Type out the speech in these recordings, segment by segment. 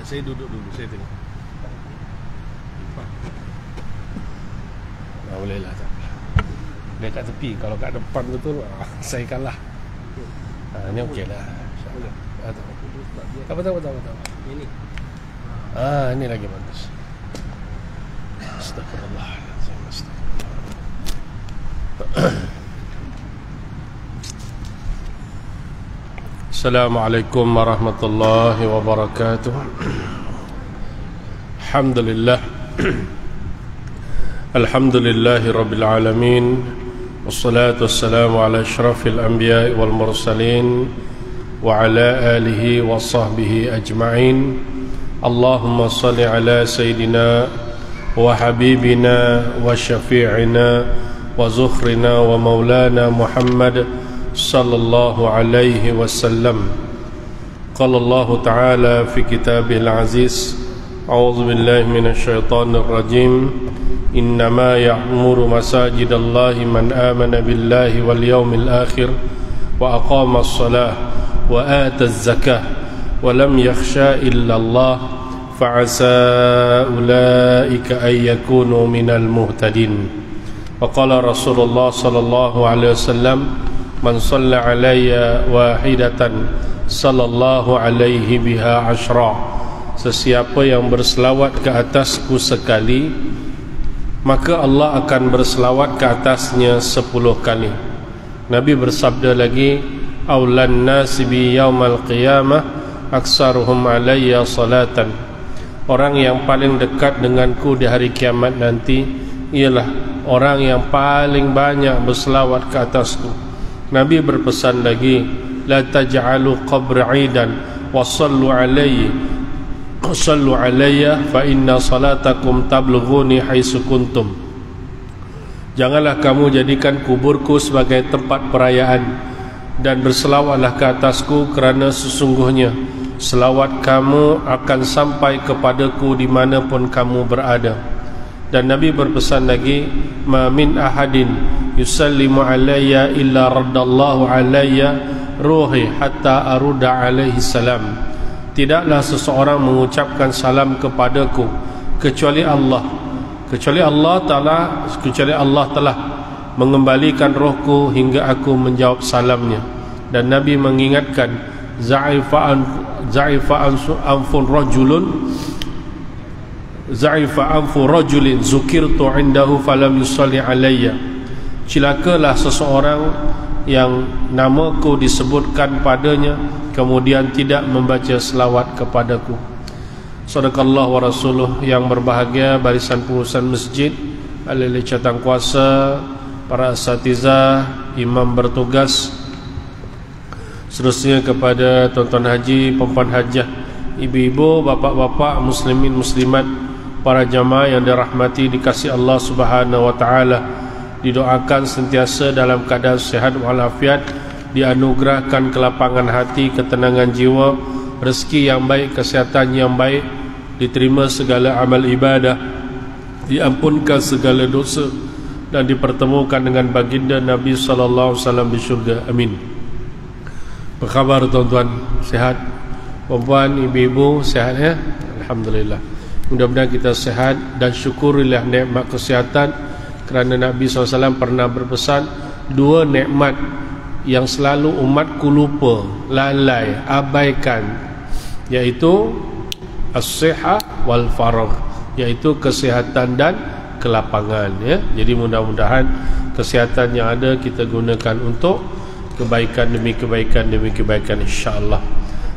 Saya duduk dulu, saya tengok. Tak boleh lah, tak. Dia kat tepi, kalau kat depan betul, saya kalah. Ini okey lah. Tak apa. Ini. Ini lagi bagus. Astagfirullahaladzim. Assalamualaikum warahmatullahi wabarakatuh. Alhamdulillah. Alhamdulillahi rabbil alamin. Wassalatu wassalamu ala asyrafil anbiya'i wal mursalin wa ala alihi wa sahbihi ajma'in. Allahumma salli ala sayyidina wa habibina wa syafi'ina wa zukhrina wa maulana Muhammad sallallahu alaihi wasallam. Qala Allah ta'ala fi kitabihil aziz, a'udzu billahi minasy syaithanir rajim. Innama ya'muru masajidallahi man amana billahi wal yawmil akhir wa aqama as-salah wa ata az-zakah wa lam yakhsha illa Allah fa'asa ulaika ay yakunu minal muhtadin. Wa qala Rasulullah sallallahu alaihi wasallam, man shalla alayya wahidatan sallallahu alaihi biha ashra. Sesiapa yang berselawat ke atasku sekali, maka Allah akan berselawat ke atasnya 10 kali. Nabi bersabda lagi, aulan nasi bi yaumal qiyamah aksaruhum alayya salatan. Orang yang paling dekat denganku di hari kiamat nanti ialah orang yang paling banyak berselawat ke atasku. Nabi berpesan lagi, la taj'alu qabri 'idan wa sallu alayya fa inna salatakum tablughuni haitsu kuntum. Janganlah kamu jadikan kuburku sebagai tempat perayaan, dan berselawatlah ke atasku, kerana sesungguhnya selawat kamu akan sampai kepadaku dimanapun kamu berada. Dan Nabi berpesan lagi, ma min ahadin yusallimu alayya illa raddallahu alayya ruhi hatta aruda alaihi salam. Tidaklah seseorang mengucapkan salam kepadaku kecuali Allah telah mengembalikan rohku hingga aku menjawab salamnya. Dan Nabi mengingatkan, za'ifa anfu rajulin zukirtu indahu falam yusalli alayya. Cilakalah seseorang yang namaku disebutkan padanya kemudian tidak membaca selawat kepadaku. Sadaqallah wa rasuluh. Yang berbahagia barisan pengurusan masjid, ahli catang kuasa, para asatizah, imam bertugas, seterusnya kepada tuan-tuan haji, perempuan hajah, ibu-ibu, bapa-bapa, muslimin muslimat, para jamaah yang dirahmati dikasihi Allah Subhanahu wa taala, didoakan sentiasa dalam keadaan sehat walafiat, dianugerahkan kelapangan hati, ketenangan jiwa, rezeki yang baik, kesihatan yang baik, diterima segala amal ibadah, diampunkan segala dosa, dan dipertemukan dengan baginda Nabi sallallahu alaihi wasallam di syurga. Amin. Apa khabar tuan-tuan? Sehat? Puan-puan, ibu-ibu sehat ya? Alhamdulillah. Mudah-mudahan kita sehat dan syukurilah nikmat kesihatan, kerana Nabi SAW pernah berpesan, 2 nikmat yang selalu umatku lupa, lalai, abaikan, yaitu as-sihah wal faragh, yaitu kesihatan dan kelapangan ya. Jadi mudah-mudahan kesihatan yang ada kita gunakan untuk kebaikan demi kebaikan demi kebaikan, insyaallah.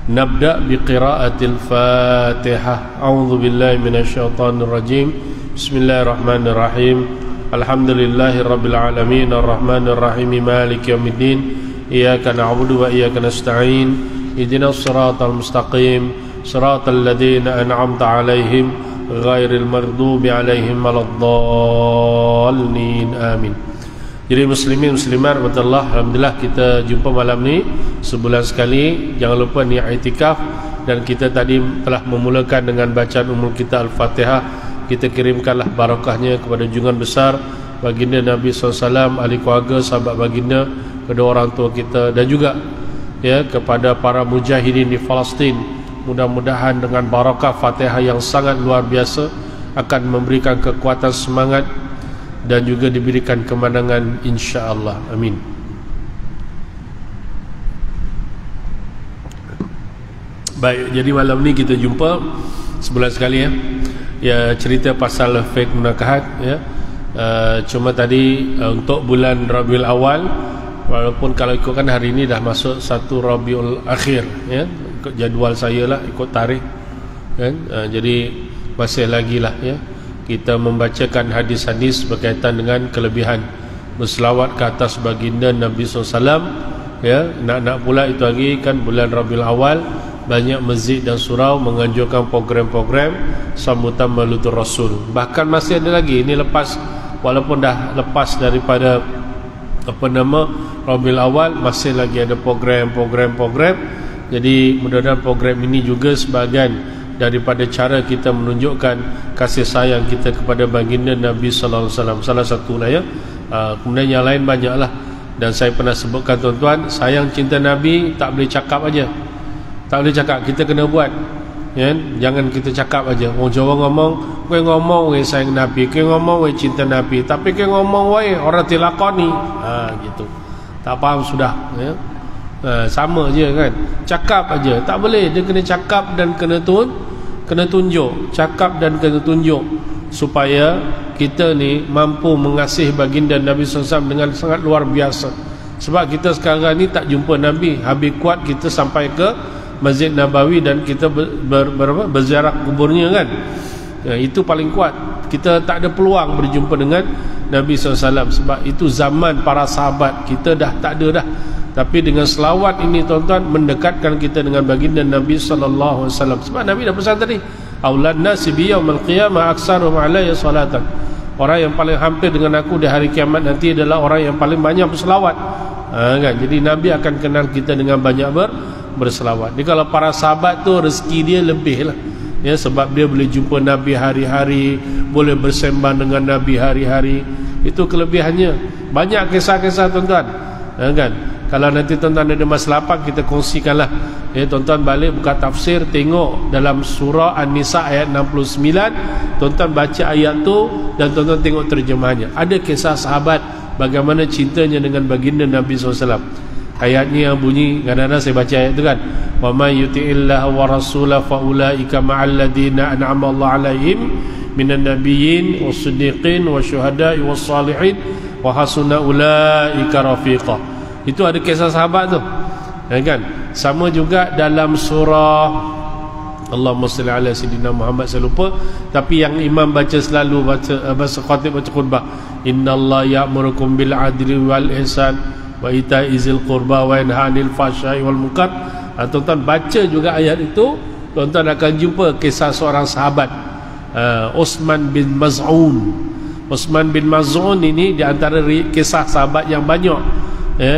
Nabda bi qiraatil Fatihah. A'udzu billahi minasyaitonir rajim. Bismillahirrahmanirrahim. Alhamdulillahirabbil alamin arrahmanir rahim maliki yaumiddin. Iyyaka na'budu wa iyyaka nasta'in. Ihdinas siratal mustaqim, siratal ladzina an'amta 'alaihim ghairil maghdubi 'alaihim waladdallin. Amin. Jadi muslimin muslimat rahmatullah, alhamdulillah kita jumpa malam ni sebulan sekali. Jangan lupa niat iktikaf, dan kita tadi telah memulakan dengan bacaan umul kita Al-Fatihah. Kita kirimkanlah barakahnya kepada junjungan besar baginda Nabi SAW, ahli keluarga, sahabat baginda, kedua orang tua kita, dan juga ya kepada para mujahidin di Palestin mudah-mudahan dengan barakah Fatihah yang sangat luar biasa akan memberikan kekuatan semangat dan juga diberikan kemenangan insya-Allah. Amin. Baik, jadi malam ni kita jumpa sebulan sekali ya cerita pasal fake munakahat ya. Cuma tadi untuk bulan Rabiul Awal, walaupun kalau ikutkan hari ini dah masuk 1 Rabiul Akhir ya, ikut jadual saya lah, ikut tarikh kan. Jadi masih lagi lah ya, kita membacakan hadis-hadis berkaitan dengan kelebihan berselawat ke atas baginda Nabi SAW ya. Nak pula itu lagi kan bulan Rabiul Awal, banyak masjid dan surau menganjurkan program-program sambutan Maulidur Rasul. Bahkan masih ada lagi, ini lepas, walaupun dah lepas daripada Rabiul Awal, masih lagi ada program. Jadi mudah-mudahan program ini juga sebahagian daripada cara kita menunjukkan kasih sayang kita kepada baginda Nabi sallallahu alaihi wasallam. Salah satulah ya. Kemudian yang lain banyaklah, dan saya pernah sebutkan tuan-tuan, sayang cinta Nabi tak boleh cakap aja. Tak boleh cakap, kita kena buat ya? Jangan kita cakap aja. Orang Jawa ngomong, kowe ngomong we sayang Nabi, kowe ngomong we cinta Nabi, tapi kowe ngomong we orang tilakoni. Gitu. Tak faham sudah ya? Sama je kan. Cakap aja tak boleh, dia kena cakap dan kena tunjuk. Cakap dan kena tunjuk, supaya kita ni mampu mengasihi baginda Nabi SAW dengan sangat luar biasa. Sebab kita sekarang ni tak jumpa Nabi, habis kuat kita sampai ke Masjid Nabawi dan kita berziarah kuburnya kan. Itu paling kuat. Kita tak ada peluang berjumpa dengan Nabi SAW, sebab itu zaman para sahabat, kita dah tak ada dah. Tapi dengan selawat ini tuan-tuan, mendekatkan kita dengan baginda Nabi SAW. Sebab Nabi dah pesan tadi, aulan nasi bi yaumil qiyamah aksaruhum alayya salatan. Orang yang paling hampir dengan aku di hari kiamat nanti adalah orang yang paling banyak berselawat. Kan? Jadi Nabi akan kenal kita dengan banyak berselawat. Jadi kalau para sahabat tu rezeki dia lebih lah ya, sebab dia boleh jumpa Nabi hari-hari, boleh bersembang dengan Nabi hari-hari. Itu kelebihannya. Banyak kisah-kisah tuan-tuan kan. Kalau nanti tuan-tuan ada masalah apa, kita kongsikanlah ya. Tuan-tuan balik buka tafsir, tengok dalam surah An-Nisa ayat 69, tuan-tuan baca ayat tu dan tuan-tuan tengok terjemahannya. Ada kisah sahabat bagaimana cintanya dengan baginda Nabi SAW. Ayatnya yang bunyi, kadang-kadang saya baca ayat itu kan, wa may yuti'illah wa rasulah fa ulaika ma'al ladina an'ama Allah 'alaihim minan nabiyyin was-siddiqin wasyuhada'i was-salihin wa hasuna ulaika rafiqa. Itu ada kisah sahabat tu ya kan. Sama juga dalam surah Allahumma salli ala sayyidina Muhammad, saya lupa, tapi yang imam baca selalu, baca khatib, baca khutbah, innallaha ya'murukum bil 'adli wal ihsan wa ita'i zil qurba wa yanha 'anil fahsya'i wal munkar. Tuan-tuan baca juga ayat itu, tuan-tuan akan jumpa kisah seorang sahabat, Utsman bin Maz'un. Utsman bin Maz'un ini di antara kisah sahabat yang banyak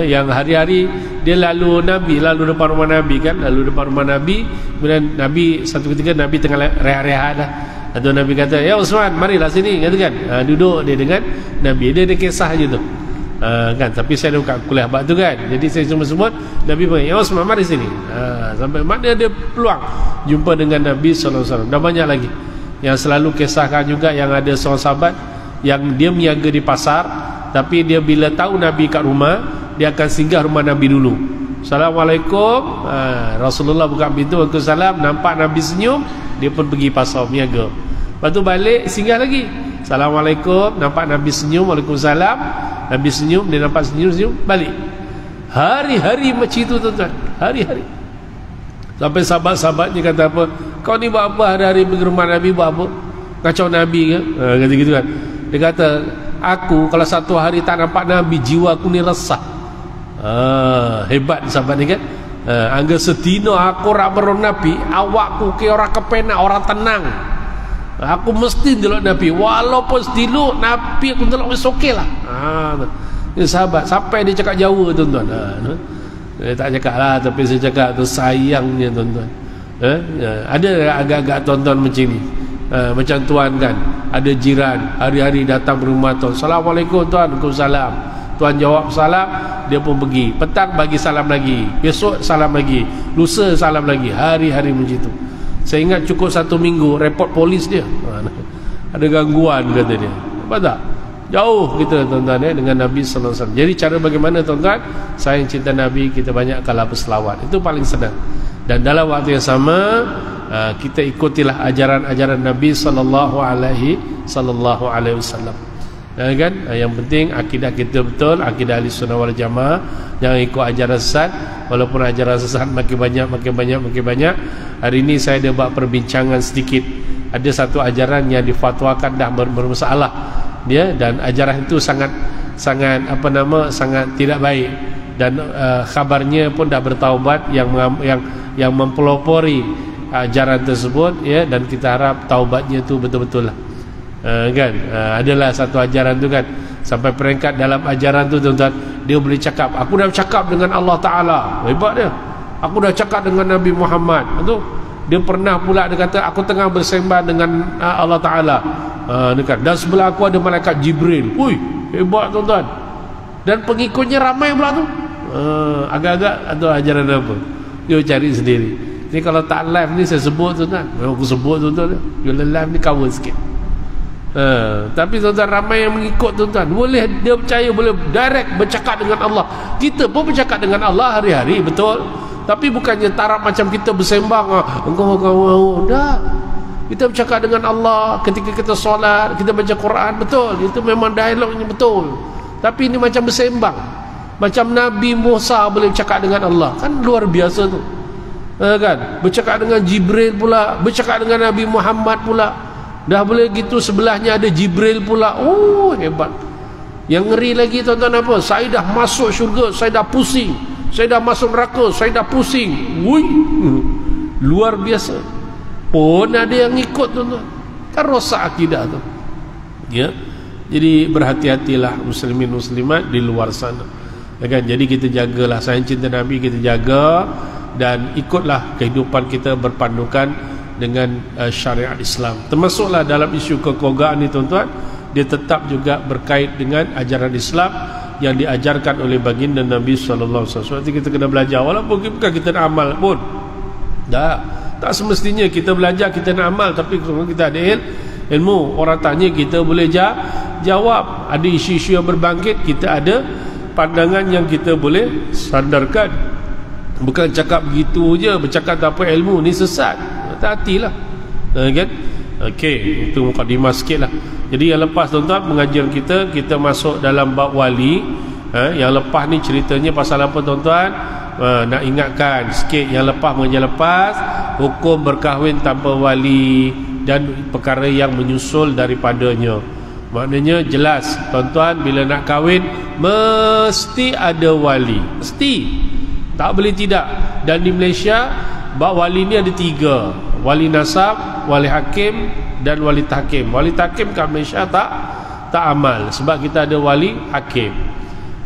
yang hari-hari dia lalu Nabi, lalu depan rumah Nabi kan, lalu depan rumah Nabi. Kemudian Nabi satu ketika Nabi tengah rehat-rehat dah, atau Nabi kata, ya Utsman marilah sini, kata kan. Duduk dia dengan Nabi, dia ada kisah je tu kan. Tapi saya dah buka kuliah bab tu kan, jadi saya cuma sebut Nabi panggil, ya Utsman mari sini. Sampai mana ada peluang jumpa dengan Nabi SAW. Dan banyak lagi yang selalu kisahkan juga, yang ada seorang sahabat yang dia meniaga di pasar, tapi dia bila tahu Nabi kat rumah, dia akan singgah rumah Nabi dulu. Assalamualaikum. Rasulullah buka pintu, Waalaikumsalam. Nampak Nabi senyum, dia pun pergi pasar meniaga. Lepas tu balik, singgah lagi. Assalamualaikum. Nampak Nabi senyum, Waalaikumsalam. Nabi senyum, dia nampak senyum, balik. Hari-hari macam itu tuan-tuan, hari-hari. Sampai sahabat-sahabatnya kata apa, kau ni buat apa hari-hari pergi rumah Nabi, buat apa? Kacau Nabi ke? Kata gitu kan. Dia kata, aku kalau satu hari tak nampak Nabi, jiwa aku ni resah. Hebat sahabat ni kan. Angga setino aku rak beron Nabi, awakku ke orang kepenak, orang tenang. Aku mesti ndelok Nabi, walaupun setino Nabi aku ndelok wis okey lah. Ini sahabat sampai dia cakap Jawa tuan-tuan. Dia tak cakap lah, tapi saya cakap tu sayangnya tuan-tuan. Ada agak-agak tuan-tuan macam ni. Macam tuan kan, ada jiran hari-hari datang ke rumah tuan, Assalamualaikum tuan, Waalaikumsalam. Tuan jawab salam, dia pun pergi, petang bagi salam lagi, besok salam lagi, lusa salam lagi, hari-hari macam itu. Saya ingat cukup 1 minggu report polis dia, ada gangguan kata dia. Nampak tak? Jauh kita tuan-tuan dengan Nabi sallallahu alaihi wasallam. Jadi cara bagaimana tuan-tuan sayang cinta Nabi, kita banyakkanlah berselawat. Itu paling senang. Dan dalam waktu yang sama kita ikutilah ajaran-ajaran Nabi sallallahu alaihi wasallam. Kan? Yang penting akidah kita betul, akidah Ahlussunnah wal Jamaah. Jangan ikut ajaran sesat. Walaupun ajaran sesat makin banyak. Hari ini saya ada buat perbincangan sedikit. Ada satu ajaran yang difatwakan dah bermasalah dia, dan ajaran itu sangat tidak baik, dan khabarnya pun dah bertaubat yang mempelopori ajaran tersebut ya, dan kita harap taubatnya tu betul-betul lah. Kan adalah satu ajaran tu kan, sampai peringkat dalam ajaran tu tuan-tuan, dia boleh cakap aku dah cakap dengan Allah Ta'ala, hebat dia, aku dah cakap dengan Nabi Muhammad tu. Dia pernah pula dia kata aku tengah bersembah dengan Allah Ta'ala, dekat, dan sebelah aku ada malaikat Jibril. Ui, hebat tuan-tuan. Dan pengikutnya ramai pula tu. Agak-agak atau ajaran apa, dia cari sendiri. Ni kalau tak live ni saya sebut tuan-tuan, aku sebut tuan-tuan, bila live ni cover sikit. Tapi tuan-tuan ramai yang mengikut tuan-tuan. Boleh dia percaya, boleh direct bercakap dengan Allah. Kita pun bercakap dengan Allah hari-hari, betul. Tapi bukannya taraf macam kita bersembang, engkau dah. Kita bercakap dengan Allah ketika kita solat, kita baca Quran, betul. Itu memang dialognya betul. Tapi ini macam bersembang. Macam Nabi Musa boleh bercakap dengan Allah, kan luar biasa tu. Kan? Bercakap dengan Jibril pula, bercakap dengan Nabi Muhammad pula. Dah boleh gitu, sebelahnya ada Jibril pula. Oh, hebat. Yang ngeri lagi tuan-tuan apa? Saya dah masuk syurga, saya dah pusing. Saya dah masuk neraka, saya dah pusing. Wui, luar biasa. Pun ada yang ikut tuan-tuan. Kan rosak akidah tu. Ya. Jadi berhati-hatilah muslimin muslimat di luar sana. Ya kan? Jadi kita jagalah sayang cinta Nabi, kita jaga, dan ikutlah kehidupan kita berpandukan dengan syariat Islam. Termasuklah dalam isu kekeluargaan ni tuan-tuan, dia tetap juga berkait dengan ajaran Islam yang diajarkan oleh baginda Nabi sallallahu alaihi wasallam. Kita kena belajar, walaupun bukan kita nak amal pun. Tak semestinya kita belajar kita nak amal, tapi kalau kita ada ilmu, orang tanya kita boleh jawab. Ada isu-isu yang berbangkit, kita ada pandangan yang kita boleh sandarkan. Bukan cakap begitu je, bercakap tanpa ilmu, ni sesat. Hati-hatilah. Kan? Okey, itu mukadimah sikit lah. Jadi yang lepas tuan-tuan pengajian kita masuk dalam bab wali. Yang lepas ni ceritanya pasal apa tuan-tuan? Nak ingatkan sikit, yang lepas hukum berkahwin tanpa wali dan perkara yang menyusul daripadanya. Maknanya jelas tuan-tuan, bila nak kahwin mesti ada wali, mesti, tak boleh tidak. Dan di Malaysia bab wali ni ada 3: wali nasab, wali hakim, dan wali tahkim. Wali tahkim kat Malaysia tak amal, sebab kita ada wali hakim.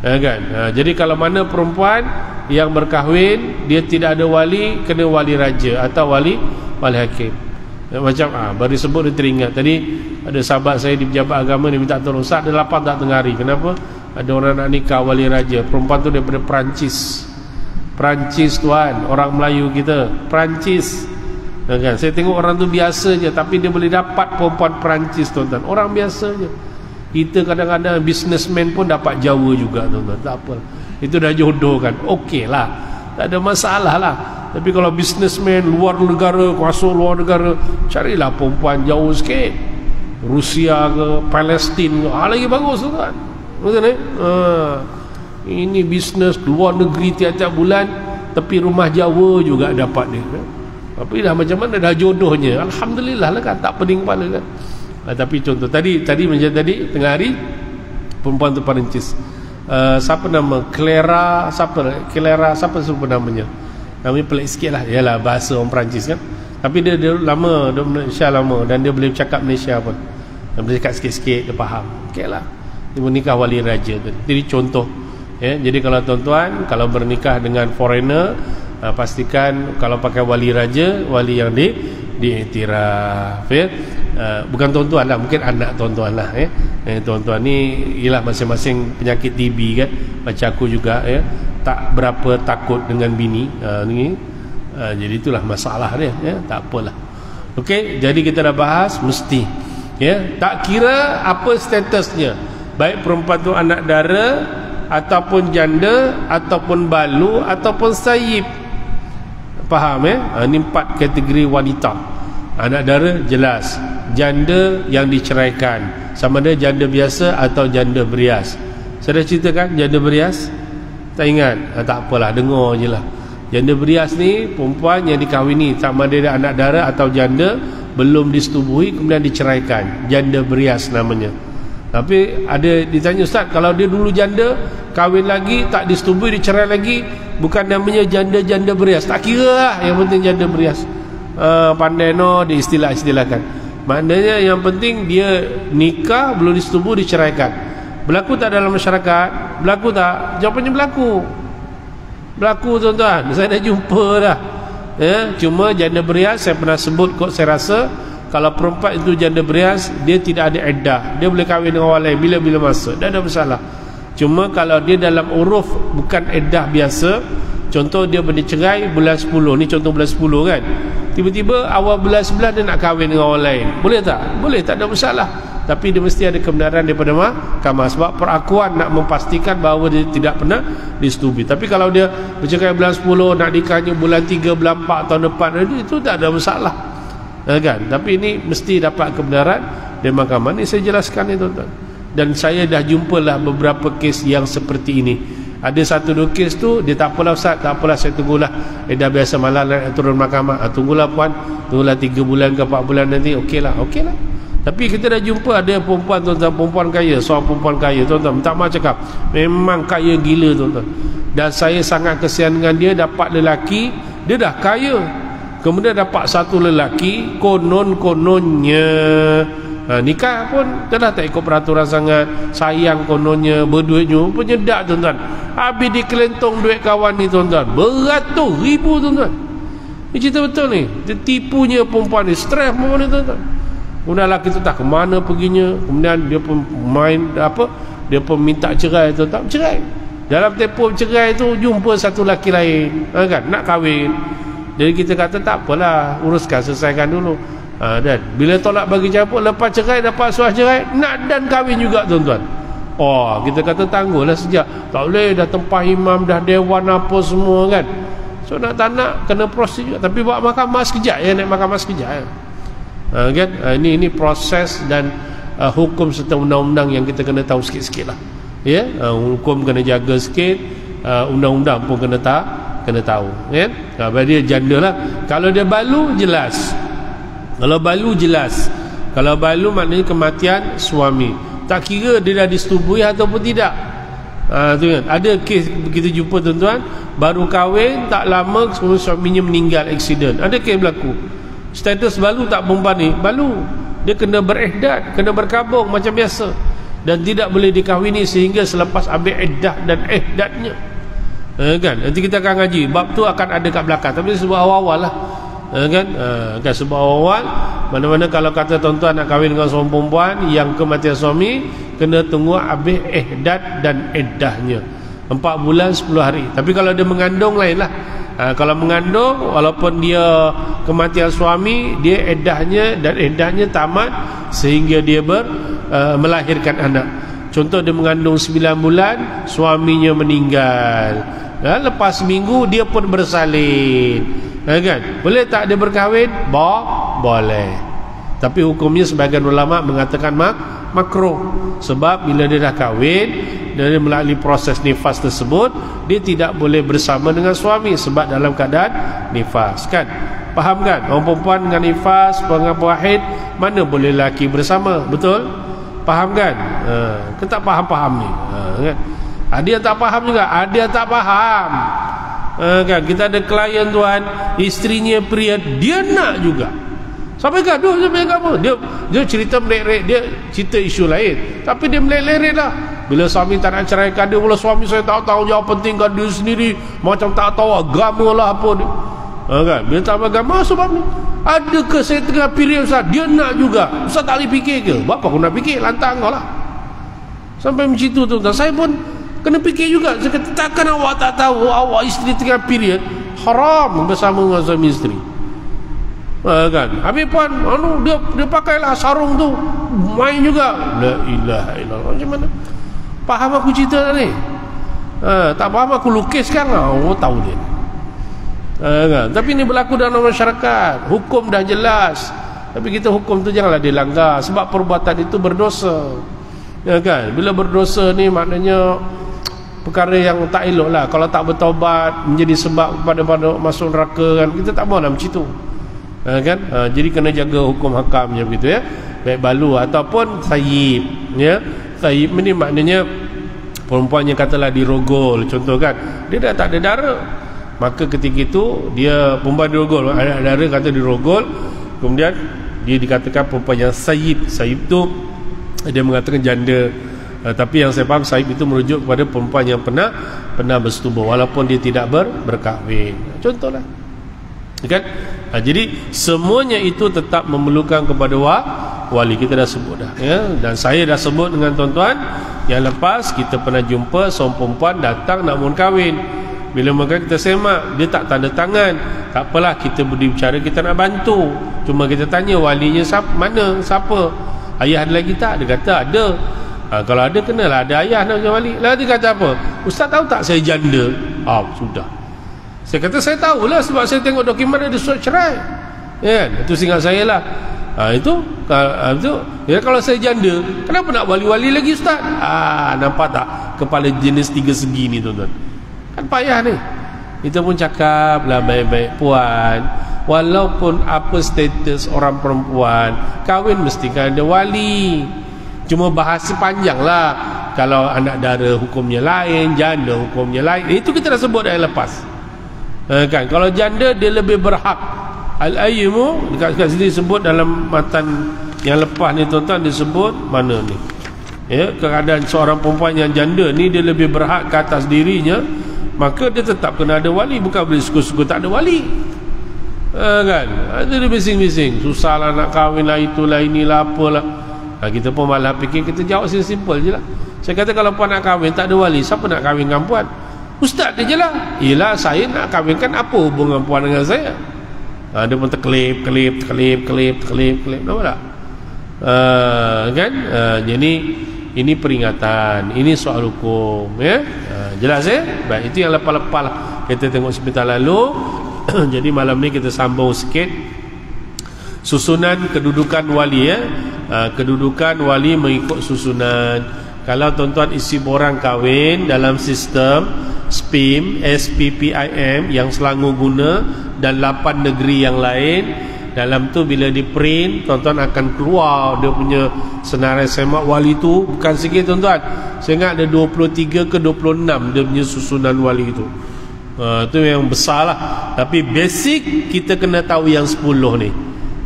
Kan? Jadi kalau mana perempuan yang berkahwin dia tidak ada wali, kena wali raja atau wali hakim. Macam baru sebut dia teringat tadi, ada sahabat saya di pejabat agama, dia minta tolong, Ustaz dia lapar tak tengah hari. Kenapa? Ada orang nak nikah wali raja. Perempuan tu daripada Perancis tuan, orang Melayu kita Perancis. Kan? Saya tengok orang tu biasa je, tapi dia boleh dapat perempuan Perancis tuan-tuan. Orang biasa je. Kita kadang-kadang businessman pun dapat Jawa juga tuan-tuan. Tak apa, itu dah jodoh kan, okey lah, tak ada masalah lah. Tapi kalau businessman luar negara, kuasa luar negara, carilah perempuan jauh sikit, Rusia ke Palestin ke, lagi bagus tuan-tuan. Betul ini bisnes luar negeri tiap-tiap bulan, tapi rumah Jawa juga dapat dia. Tapi dah macam mana dah jodohnya, alhamdulillah lah kan, tak pening kepala kan. Tapi contoh tadi macam tadi tengah hari perempuan tu Perancis, siapa nama Clara siapa sebut namanya pelik sikit lah, yalah bahasa orang Perancis kan, tapi dia lama, dia Malaysia lama, dan dia boleh bercakap Malaysia pun, dia boleh cakap sikit-sikit, dia faham. Okey lah, dia menikah wali raja tu. Jadi contoh ya. Jadi kalau tuan-tuan kalau bernikah dengan foreigner, pastikan kalau pakai wali raja, wali yang diiktiraf ya. Bukan tuan-tuan lah, mungkin anak tuan-tuan lah ya. Tuan-tuan ni ialah masing-masing penyakit TB kan, macam aku juga ya, tak berapa takut dengan bini ni. Jadi itulah masalah dia ya, tak apalah. Okey, jadi kita dah bahas mesti ya, tak kira apa statusnya, baik perempuan tu anak dara ataupun janda ataupun balu ataupun sayyib. Faham ya? Ini 4 kategori wanita. Anak dara jelas, janda yang diceraikan, sama ada janda biasa atau janda berias. Saya dah ceritakan janda berias? Tak ingat? Tak apalah, dengar je lah. Janda berias ni perempuan yang dikahwini, sama ada dia anak dara atau janda, belum disetubuhi kemudian diceraikan, janda berias namanya. Tapi ada ditanya, Ustaz, kalau dia dulu janda, kahwin lagi, tak disetubui, dicerai lagi, bukan namanya janda-janda berias? Tak kira lah, yang penting janda berias. Pandai no, diistilah-istilahkan. Maknanya yang penting dia nikah, belum disetubui, diceraikan. Berlaku tak dalam masyarakat? Berlaku tak? Jawapannya berlaku. Berlaku, tuan-tuan. Saya dah jumpa dah ya. Cuma janda berias, saya pernah sebut kot, saya rasa kalau perempuan itu janda berias, dia tidak ada iddah, dia boleh kahwin dengan orang lain bila-bila masa, tak ada masalah. Cuma kalau dia dalam uruf bukan iddah biasa, contoh dia bercerai bulan 10, ni contoh bulan 10 kan, tiba-tiba awal bulan 11 dia nak kahwin dengan orang lain, boleh tak? Boleh, tak ada masalah. Tapi dia mesti ada kebenaran daripada mahkamah, sebab perakuan nak memastikan bahawa dia tidak pernah disetubui. Tapi kalau dia bercerai bulan 10, nak nikahnya bulan 3, bulan 4 tahun depan, itu tak ada masalah kan? Tapi ini mesti dapat kebenaran dari mahkamah. Ini saya jelaskan ni, tuan-tuan. Dan saya dah jumpalah beberapa kes yang seperti ini. Ada 1-2 kes tu, dia tak apalah Ustaz, tak apalah, saya tunggulah, dah biasa malam nak turun mahkamah, tunggulah puan, tunggulah 3 bulan ke 4 bulan nanti, okeylah. Tapi kita dah jumpa ada perempuan, tuan-tuan, perempuan kaya, seorang perempuan kaya, tuan-tuan, minta maaf cakap, memang kaya gila, tuan-tuan. Dan saya sangat kesian dengan dia, dapat lelaki, dia dah kaya, kemudian dapat satu lelaki, kononnya nikah pun dia dah tak ikut peraturan sangat, sayang kononnya, berduitnya penyedak, tuan-tuan. Habis dikelentong duit kawan ni, tuan-tuan, beratus ribu, tuan-tuan. Ini cerita betul ni. Dia tipunya perempuan ni, stres perempuan ni, tuan-tuan. Kemudian lelaki tu tak ke mana perginya, kemudian dia pun main dia pun minta cerai, tuan-tuan, cerai. Dalam tempoh cerai tu jumpa satu lelaki lain kan, nak kahwin. Jadi kita kata tak apalah, uruskan, selesaikan dulu. Dan bila tolak bagi cabut, lepas cerai, dapat surat cerai, nak dan kahwin juga, tuan-tuan. Kita kata tangguhlah sejak. Tak boleh, dah tempah imam, dah dewan apa semua kan. So nak tak nak, kena proses juga. Tapi buat mahkamah sekejap ya, naik mahkamah sekejap ya. Kan? Ini proses dan hukum serta undang-undang yang kita kena tahu sikit-sikit lah ya. Hukum kena jaga sikit, undang-undang pun kena tahu kan. Dia janda lah. Kalau dia balu, jelas. Kalau balu maknanya kematian suami, tak kira dia dah disetubui ataupun tidak. Tu kan, ada kes kita jumpa, tuan-tuan, baru kahwin tak lama suaminya meninggal aksiden. Ada kes berlaku. Status balu tak perempuan ni? Balu. Dia kena berihdad, kena berkabung macam biasa, dan tidak boleh dikahwini sehingga selepas ambil iddah dan ihdadnya kan. Nanti kita akan ngaji bab tu, akan ada kat belakang, tapi sebab awal-awal lah kan. Sebab awal, mana-mana kalau kata tuan-tuan nak kahwin dengan seorang perempuan yang kematian suami, kena tunggu habis ihdad dan iddahnya 4 bulan 10 hari. Tapi kalau dia mengandung lain lah. Kalau mengandung, walaupun dia kematian suami, dia iddahnya dan iddahnya tamat sehingga dia melahirkan anak. Contoh, dia mengandung 9 bulan, suaminya meninggal, lepas seminggu dia pun bersalin kan. Boleh tak dia berkahwin? Boleh. Tapi hukumnya sebahagian ulama mengatakan makruh. Sebab bila dia dah kahwin, dia melalui proses nifas tersebut, dia tidak boleh bersama dengan suami sebab dalam keadaan nifas kan. Faham kan? Orang perempuan dengan nifas, pengabur haid, mana boleh lelaki bersama? Betul? Faham kan? Kita tak faham-faham ni kan? Ada yang tak faham juga, ada yang tak faham kan. Kita ada klien, tuan, isterinya period, dia nak juga. Sampai gaduh, sampai apa? Dia cerita meleret, dia cerita isu lain, tapi dia meleret lah. Bila suami tak nak ceraikan dia, mula suami saya tak tahu jawab penting kan dia sendiri, macam tak tahu agama lah apa dia kan. Bila tak tahu agama, sebab ni adakah saya tengah period Ustaz, dia nak juga. Ustaz tak boleh fikir ke? Buat apa aku nak fikir? Lantang kau lah Sampai macam itu tuan-tuan. Saya pun kena fikir juga. Saya kata, takkan awak tak tahu awak isteri tengah period haram bersama dengan suami isteri. Kan? Habis puan dia pakailah sarung tu, main juga. La ilaha illallah. Macam mana? Faham aku cerita ni? Tak faham aku lukiskan. Oh, tahu dia. Kan? Tapi ini berlaku dalam masyarakat. Hukum dah jelas, tapi kita hukum tu janganlah dilanggar, sebab perbuatan itu berdosa. Ya kan? Bila berdosa ni maknanya perkara yang tak elok lah. Kalau tak bertaubat menjadi sebab pada masuk neraka kan, kita tak maulah macam tu. Kan? Jadi kena jaga hukum hakamnya begitu ya. Baik balu ataupun sayyib ya. Sayyib ni maknanya perempuan yang katalah dirogol contoh kan, dia dah tak ada darah, maka ketika itu dia perempuan dirogol, ada darah kata dirogol, kemudian dia dikatakan perempuan yang sayyib. Sayyib tu dia mengatakan janda, tapi yang saya faham sayyib itu merujuk kepada perempuan yang pernah bersetubuh walaupun dia tidak berkahwin. Contohlah kan? Jadi semuanya itu tetap memerlukan kepada wali. Kita dah sebut dah ya? Dan saya dah sebut dengan tuan-tuan yang lepas, kita pernah jumpa seorang perempuan datang nak mohon kahwin. Bila mereka kita semak, dia tak tanda tangan. Tak apalah, kita berbicara, kita nak bantu. Cuma kita tanya walinya siapa? Ayah ada lagi tak? Dia kata ada. Kalau ada, kenalah ada ayah nak jadi wali. Lah dia kata apa? Ustaz tahu tak saya janda? Sudah. Saya kata saya tahulah, sebab saya tengok dokumen ada surat cerai. Ya kan? Itu seingat saya lah. Itu ya, kalau saya janda, kenapa nak wali-wali lagi Ustaz? Nampak tak kepala jenis 3 segi ni tuan-tuan? Kan payah ni. Kita pun cakap lah baik-baik puan, walaupun apa status orang perempuan, kahwin mesti kan ada wali. Cuma bahasa panjang lah. Kalau anak dara hukumnya lain, janda hukumnya lain. Itu kita dah sebut dah yang lepas. Kan? Kalau janda dia lebih berhak. Al-ayyimu dekat sini disebut dalam matan yang lepas ni tuan-tuan, disebut mana ni? Ya, keadaan seorang perempuan yang janda ni dia lebih berhak ke atas dirinya, maka dia tetap kena ada wali, bukan boleh suka-suka tak ada wali. Kan? Ada dia bising-bising, susahlah nak kahwin lah, itulah inilah apalah. Kita pun malah fikir, kita jawab simple je lah. Saya kata kalau puan nak kahwin tak ada wali, siapa nak kahwinkan puan? Ustaz dia je lah. Yelah, saya nak kahwinkan, apa hubungan puan dengan saya? Dia pun terkelip nampak tak? Kan? Jadi ini peringatan, ini soal hukum ya. Jelas ya? Baik, itu yang lepas-lepas lah kita tengok sebentar lalu. Jadi malam ni kita sambung sikit susunan kedudukan wali ya. Kedudukan wali mengikut susunan. Kalau tuan-tuan isi borang kahwin dalam sistem SPIM, SPPIM yang Selangor guna dan 8 negeri yang lain, dalam tu bila di print, tuan-tuan akan keluar dia punya senarai semak wali tu. Bukan sikit tuan-tuan, saya ingat ada 23 ke 26 dia punya susunan wali itu. Itu yang besar lah. Tapi basic kita kena tahu yang 10 ni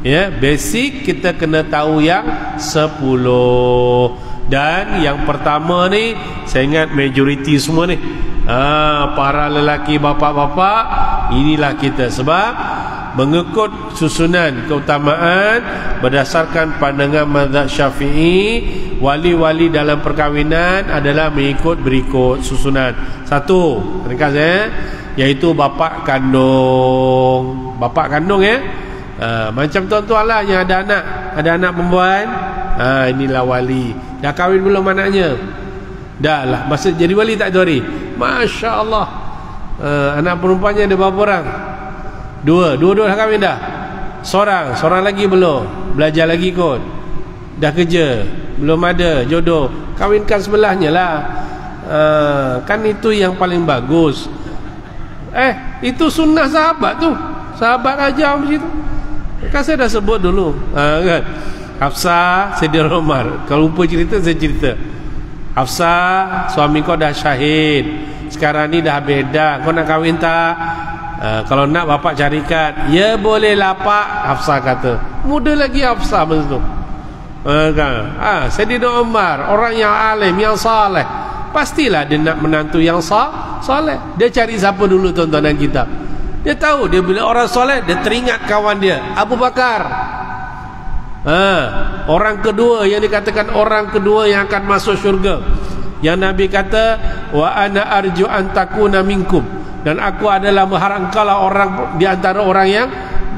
ya. Basic kita kena tahu yang 10. Dan yang pertama ni, saya ingat majoriti semua ni, para lelaki, bapa-bapa, inilah kita. Sebab mengikut susunan keutamaan berdasarkan pandangan mazhab Syafi'i, wali-wali dalam perkahwinan adalah mengikut berikut susunan. 1, ringkas iaitu bapa kandung. Bapa kandung ya. Macam tuan-tuan lah yang ada anak perempuan, inilah wali. Dah kahwin belum anaknya? Dah lah. Masa jadi wali tak 2 hari? Masya Allah. Anak perempuannya ada berapa orang? 2. Dua-dua dah kahwin dah. Seorang lagi belum. Belajar lagi kot. Dah kerja, belum ada jodoh, kahwinkan sebelahnya lah. Kan itu yang paling bagus. Itu sunnah sahabat tu. Sahabat ajar macam itu. Kan saya dah sebut dulu kan? Hafsah, Sayyidina Umar. Kalau lupa cerita, saya cerita. Hafsah, suami kau dah syahid, sekarang ni dah beda, kau nak kahwin tak? Kalau nak bapak carikan. Ya boleh lah pak, Hafsah kata. Muda lagi Hafsah masa tu. Sayyidina Umar, orang yang alim, yang saleh, pastilah dia nak menantu yang saleh. Dia cari siapa dulu tuan-tuan dan kitab? Dia tahu, dia bila orang soleh, dia teringat kawan dia Abu Bakar. Orang kedua yang dikatakan orang kedua yang akan masuk syurga, yang Nabi kata wa ana arju an takuna minkum, dan aku adalah mengharap engkaulah orang di antara orang yang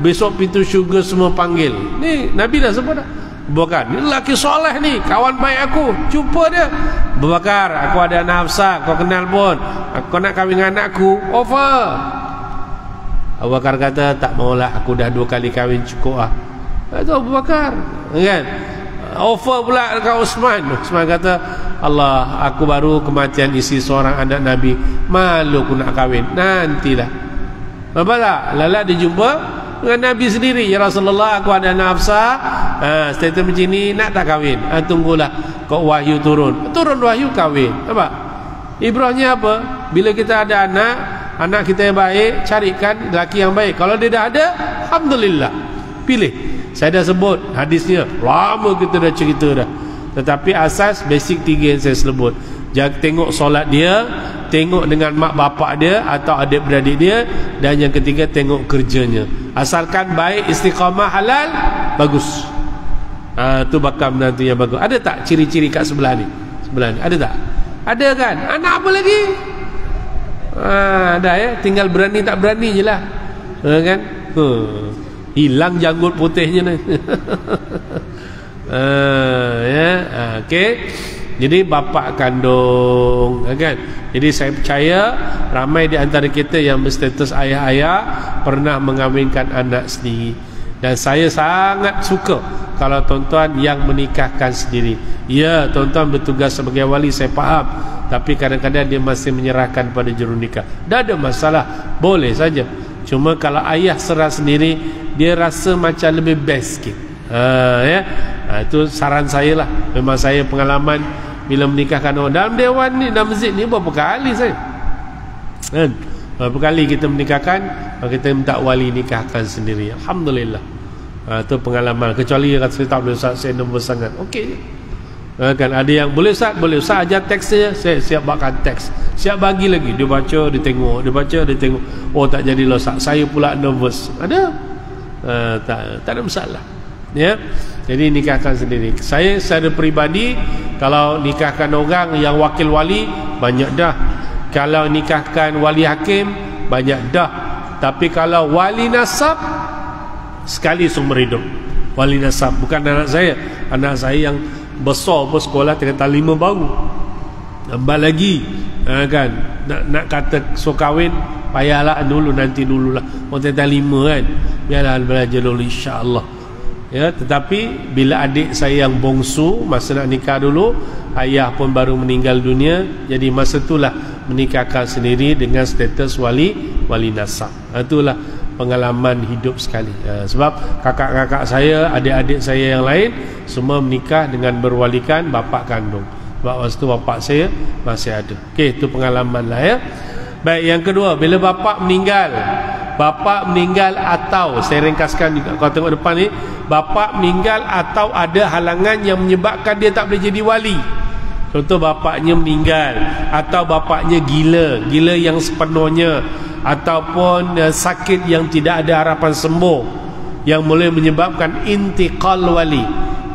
besok pintu syurga semua panggil. Ni Nabi dah sebut dah. Bukan, ni lelaki soleh ni, kawan baik aku, jumpa dia. Abu Bakar, aku ada anak Hafsah, kau kenal pun, kau nak kahwin dengan anakku, offer. Abu Bakar kata, tak maulah, aku dah 2 kali kahwin, cukup lah. Itu Abu Bakar, kan? Offer pula dekat Uthman. Uthman kata, Allah, aku baru kematian isi seorang anak Nabi, malu aku nak kahwin, nantilah. Apa tak? Lala dia jumpa dengan Nabi sendiri. Ya Rasulullah, aku ada anak Hafsah, statement macam ni, nak tak kahwin? Tunggulah kok wahyu turun wahyu kahwin. Apa? Ibrahnya apa? Bila kita ada anak kita yang baik, carikan lelaki yang baik. Kalau dia dah ada, alhamdulillah, pilih. Saya dah sebut hadisnya, lama kita dah cerita dah. Tetapi asas basic 3 yang saya sebut. Jangan tengok solat dia, tengok dengan mak bapak dia atau adik-beradik dia, dan yang ketiga tengok kerjanya. Asalkan baik, istiqamah, halal, bagus. Tu bakal menantu yang bagus. Ada tak ciri-ciri kat sebelah ni? Sebelah ni ada tak? Ada kan? Anak apa lagi? Ada ya, tinggal berani tak berani je lah. Kan? Hilang janggut putihnya ni. Okey. Jadi bapa kandung, kan? Jadi saya percaya ramai di antara kita yang berstatus ayah-ayah pernah mengahwinkan anak sendiri. Dan saya sangat suka kalau tuan-tuan yang menikahkan sendiri. Ya, tuan-tuan bertugas sebagai wali, saya faham. Tapi kadang-kadang dia masih menyerahkan pada juru nikah. Dah ada masalah, boleh saja. Cuma kalau ayah serah sendiri, dia rasa macam lebih best sikit. Itu saran saya lah. Memang saya pengalaman bila menikahkan orang dalam dewan ni, dalam masjid ni, berapa kali saya, kan? Berapa kali kita menikahkan, kita minta wali nikahkan sendiri. Alhamdulillah. Itu pengalaman. Kecuali kata saya tak boleh Ustaz, saya nombor sangat, okey je. Kan ada yang boleh Ustaz, boleh Ustaz ajar teks saja, saya siap bakkan teks, siap bagi lagi. Dia baca, dia tengok, dia baca, dia tengok. Oh tak jadilah Ustaz, saya pula nervous. Ada? Tak ada masalah. Ya. Jadi nikahkan sendiri. Saya secara peribadi, kalau nikahkan orang yang wakil wali, banyak dah. Kalau nikahkan wali hakim, banyak dah. Tapi kalau wali nasab, sekali seumur hidup. Wali nasab, bukan anak saya. Anak saya yang besar pun sekolah tingkatan 5 baru. Tambah lagi, kan? Nak kata so kahwin, payahlah dulu, nanti dululah. Orang tingkatan 5 kan, biarlah belajar dulu, insya-Allah. Ya, tetapi bila adik saya yang bongsu masa nak nikah dulu, ayah pun baru meninggal dunia, jadi masa itulah menikahkan sendiri dengan status wali nasab. Itulah pengalaman hidup sekali. Sebab kakak-kakak saya, adik-adik saya yang lain semua menikah dengan berwalikan bapa kandung. Sebab masa itu bapa saya masih ada. Okey, itu pengalaman lah ya. Baik, yang kedua, bila bapa meninggal atau, saya ringkaskan juga, kalau tengok depan ni, bapa meninggal atau ada halangan yang menyebabkan dia tak boleh jadi wali. Contoh bapaknya meninggal, atau bapaknya gila yang sepenuhnya, ataupun sakit yang tidak ada harapan sembuh, yang boleh menyebabkan intiqal wali.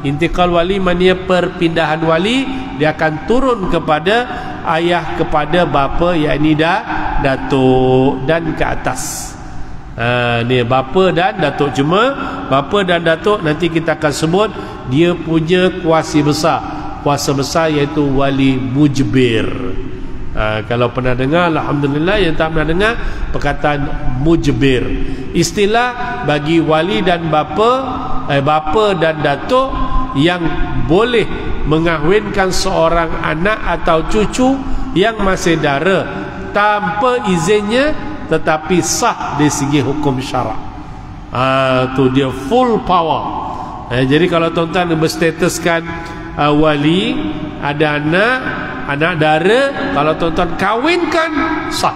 Intiqal wali maknanya perpindahan wali, dia akan turun kepada ayah kepada bapa, yakni datuk dan ke atas. Ni bapa dan datuk. Cuma bapa dan datuk nanti kita akan sebut dia punya kuasa besar. Kuasa besar iaitu wali mujbir. Kalau pernah dengar, alhamdulillah. Yang tak pernah dengar, perkataan mujbir, istilah bagi wali dan bapa dan datuk yang boleh mengahwinkan seorang anak atau cucu yang masih dara tanpa izinnya, tetapi sah dari segi hukum syarak. Tu dia full power. Jadi kalau tuan-tuan berstatuskan wali, ada anak dara, kalau tuan-tuan kahwinkan, sah.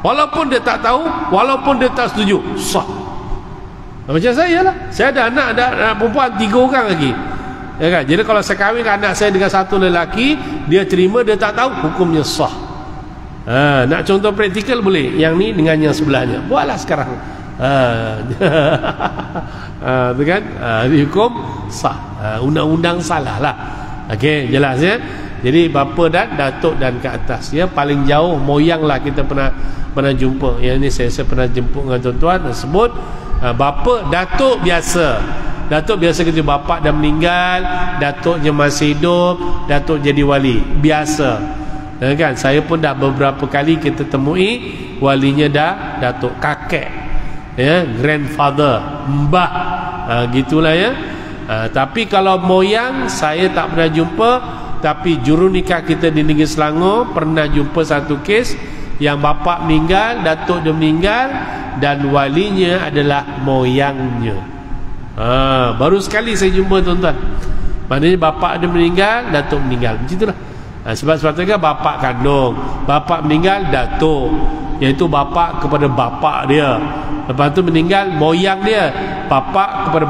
Walaupun dia tak tahu, walaupun dia tak setuju, sah. Macam saya lah, saya ada anak perempuan 3 orang lagi, ya kan? Jadi kalau saya kahwinkan anak saya dengan satu lelaki, dia terima, dia tak tahu, hukumnya sah. Nak contoh praktikal boleh, yang ni dengan yang sebelahnya, buatlah sekarang. Tu kan, dihukum sah. Undang-undang salah lah. Okey, jelas ya. Jadi bapa dan datuk dan ke atas ya, paling jauh moyang lah kita pernah jumpa. Yang ni saya pernah jemput dengan tuan-tuan sebut bapa datuk biasa. Datuk biasa kerja, bapa dah meninggal, datuknya masih hidup, datuk jadi wali biasa. Kan saya pun dah beberapa kali kita temui walinya dah datuk, kakek ya, grandfather, mbah, gitulah ya. Tapi kalau moyang saya tak pernah jumpa. Tapi jurunikah kita di negeri Selangor pernah jumpa satu kes yang bapa meninggal, datuk dia meninggal dan walinya adalah moyangnya. Baru sekali saya jumpa tuan-tuan. Maknanya bapa dia meninggal, datuk meninggal. Macam itulah. Sebab-sebabnya bapa kandung, bapa meninggal datuk, iaitu bapa kepada bapa dia. Lepas tu meninggal moyang dia, bapa kepada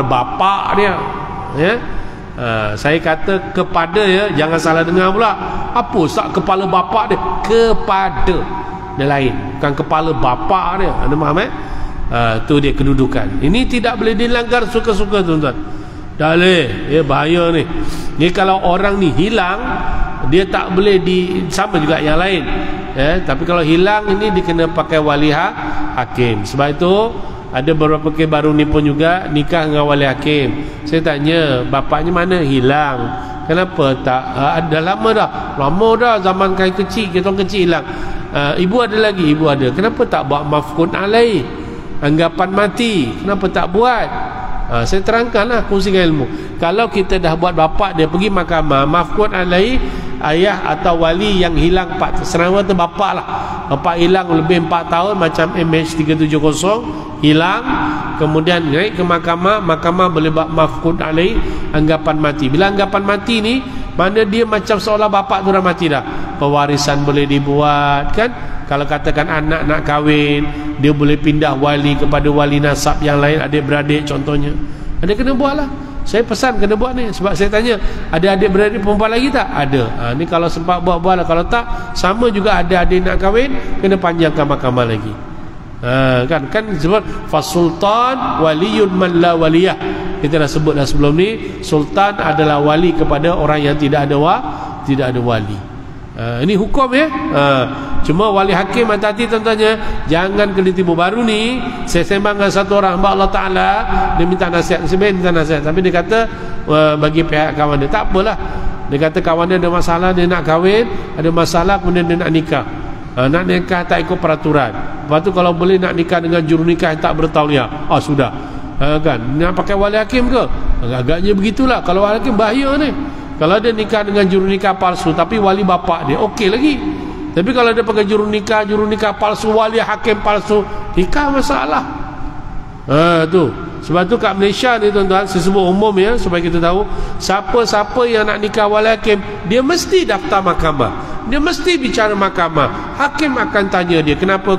bapa dia. Ya. Saya kata kepada ya, jangan salah dengar pula. Apa sak kepala bapa dia? Kepada dia lain, bukan kepala bapa dia. Anda faham tu dia kedudukan. Ini tidak boleh dilanggar suka-suka tuan-tuan. Tak boleh, ya, bahaya ni. Ni kalau orang ni hilang, dia tak boleh sama juga yang lain. Ya, tapi kalau hilang ini dia kena pakai wali hakim. Sebab itu ada beberapa kes baru ni pun juga nikah dengan wali hakim. Saya tanya, bapaknya mana? Hilang. Kenapa tak? Dah lama dah zaman kain kecil, kita orang kecil hilang. Ibu ada lagi, ibu ada. Kenapa tak buat mafkun alaih, anggapan mati? Kenapa tak buat? Saya terangkanlah, kongsikan ilmu. Kalau kita dah buat bapak dia pergi mahkamah, mafkun alaih, ayah atau wali yang hilang senang kata bapak lah. Bapak hilang lebih 4 tahun macam MH370 hilang, kemudian naik ke mahkamah boleh buat mafkun alaih, anggapan mati. Bila anggapan mati ni, mana dia macam seolah bapak tu dah mati dah. Pewarisan boleh dibuat kan. Kalau katakan anak nak kahwin, dia boleh pindah wali kepada wali nasab yang lain, adik-beradik contohnya. Ada kena buat lah. Saya pesan kena buat ni. Sebab saya tanya, ada adik-beradik perempuan lagi tak? Ada. Ni kalau sempat buat-buat lah. Kalau tak, sama juga ada adik nak kahwin, kena panjangkan mahkamah lagi. Kan sebut fasultan waliyun man la waliyah. Kita dah sebut dah sebelum ni, sultan adalah wali kepada orang yang tidak ada wali. Ini hukum ya. Cuma wali hakim hati-hati tuan-tuannya, jangan kena tipu. Baru ni saya sembang dengan satu orang hamba Allah Ta'ala, dia minta nasihat, sebenarnya minta nasihat, tapi dia kata bagi pihak kawan dia, tak apalah. Dia kata kawan dia ada masalah, dia nak kahwin, ada masalah, kemudian dia nak nikah. Nak nikah tak ikut peraturan. Lepas tu kalau boleh nak nikah dengan juru nikah yang tak bertauliah, sudah. Kan nak pakai wali hakim ke? Agaknya begitulah. Kalau wali hakim bahaya ni. Kalau dia nikah dengan juru nikah palsu tapi wali bapak dia, okey lagi. Tapi kalau dia pakai juru nikah palsu, wali hakim palsu, nikah masalah. Tu. Sebab tu kat Malaysia ni tuan-tuan, saya sebut umum ya supaya kita tahu, siapa-siapa yang nak nikah wali hakim, dia mesti daftar mahkamah. Dia mesti bicara mahkamah. Hakim akan tanya dia kenapa.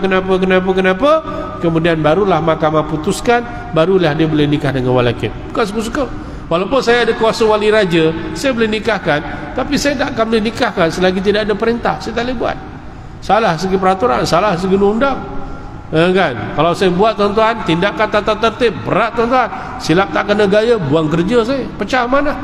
Kemudian barulah mahkamah putuskan, barulah dia boleh nikah dengan wali hakim. Bukan suka-suka. Walaupun saya ada kuasa wali raja, saya boleh nikahkan, tapi saya tak akan boleh nikahkan selagi tidak ada perintah. Saya tak boleh buat. Salah segi peraturan, salah segi undang. Kan? Kalau saya buat tuan-tuan, tindakan tata tertib berat tuan-tuan. Silap tak kena gaya, buang kerja saya, pecah mana.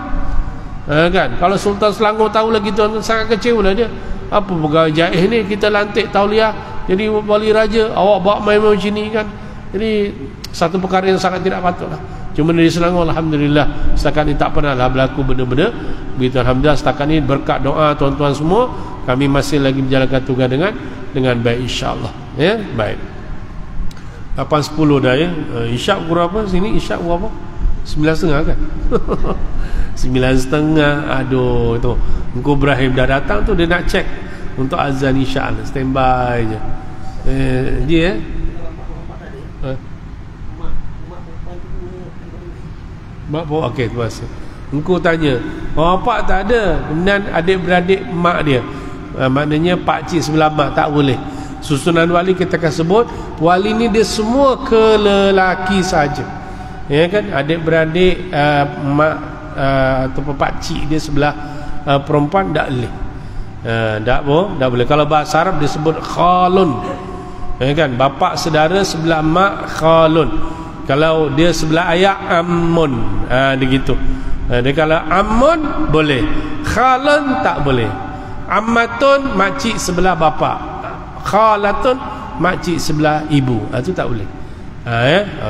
Kan? Kalau Sultan Selangor tahu lagi tuan-tuan, sangat kecewa lah dia. Apa pegawai jaih ni kita lantik tauliah jadi wali raja, awak bawa main macam ni kan. Jadi satu perkara yang sangat tidak patut lah. Cuma di Selangor alhamdulillah setakat ni tak pernah lah berlaku benda-benda begitu. Alhamdulillah setakat ni berkat doa tuan-tuan semua, kami masih lagi menjalankan tugas dengan baik insya-Allah. Ya, baik. 8.10 dah ya. Isyak pukul apa sini? Isyak pukul apa? 9.30 kan? 9.30. Aduh tu. Engkau Ibrahim dah datang tu, dia nak cek untuk azan isyak. Standby je. Dia mak bawa okey tu masa. Engkau tanya, bapak tak ada. Kemudian adik-beradik mak dia. Maknanya pak cik sebelah mak tak boleh. Susunan wali kita akan sebut, wali ni dia semua ke lelaki saja. Ya kan? Adik-beradik mak atau pak cik dia sebelah perempuan tak boleh. Tak boleh. Kalau bahasa Arab disebut khalun. kan, bapa saudara sebelah mak khalun. Kalau dia sebelah ayah ammun. Dia gitu. Dia kalau ammun boleh, khalun tak boleh. Ammatun makcik sebelah bapa, khalatun makcik sebelah ibu. Itu tak boleh.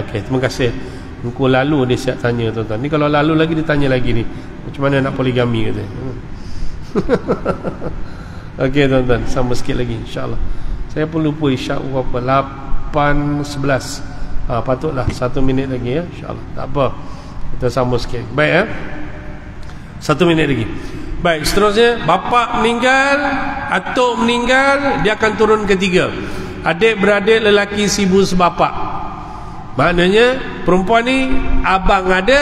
Okey, terima kasih. Engkau lalu dia siap tanya tuan-tuan. Ni kalau lalu lagi dia tanya lagi ni, macam mana nak poligami kata. Okey tuan-tuan, sama sikit lagi insya-Allah. Saya pun lupa insya-Allah berapa 8:11. Patutlah 1 minit lagi ya, insya-Allah. Tak apa. Kita sama sikit. Baik 1 minit lagi. Baik, seterusnya bapa meninggal, atuk meninggal, dia akan turun ketiga. Adik-beradik lelaki sibu sebapak. Maknanya perempuan ni abang ada,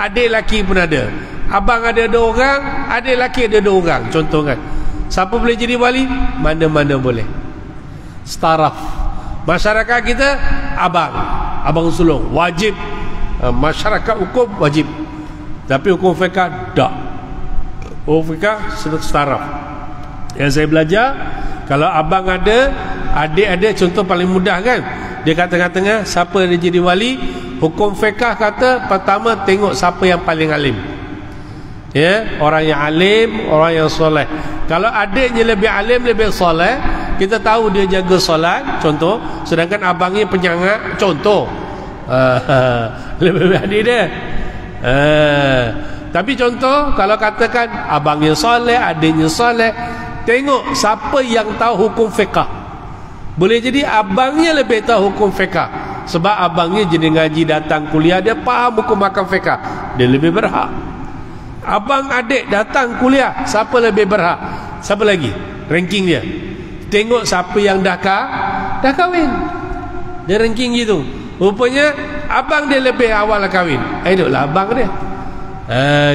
adik lelaki pun ada. Abang ada 2 orang, adik lelaki ada 2 orang. Contoh kan. Siapa boleh jadi wali? Mana-mana boleh. Staraf. Masyarakat kita abang sulung wajib. Masyarakat hukum wajib. Tapi hukum fiqh tak. Hukum fiqh staraf. Yang saya belajar, kalau abang ada, adik ada, contoh paling mudah kan, dia kat tengah-tengah, siapa dia jadi wali? Hukum fiqh kata pertama tengok siapa yang paling alim. Orang yang alim, orang yang soleh. Kalau adiknya lebih alim, lebih soleh, kita tahu dia jaga solat, contoh, sedangkan abangnya penyangak, contoh. Lebih adik dia. Tapi contoh, kalau katakan abangnya soleh, adiknya soleh, tengok siapa yang tahu hukum fiqh. Boleh jadi abangnya lebih tahu hukum fiqh, sebab abangnya jadi ngaji, datang kuliah, dia faham hukum makam fiqh, dia lebih berhak. Abang adik datang kuliah, siapa lebih berhak? Siapa lagi? Ranking dia. Tengok siapa yang dah kahwin. Dia ranking gitu. Rupanya abang dia lebih awal kahwin. Duduklah abang dia.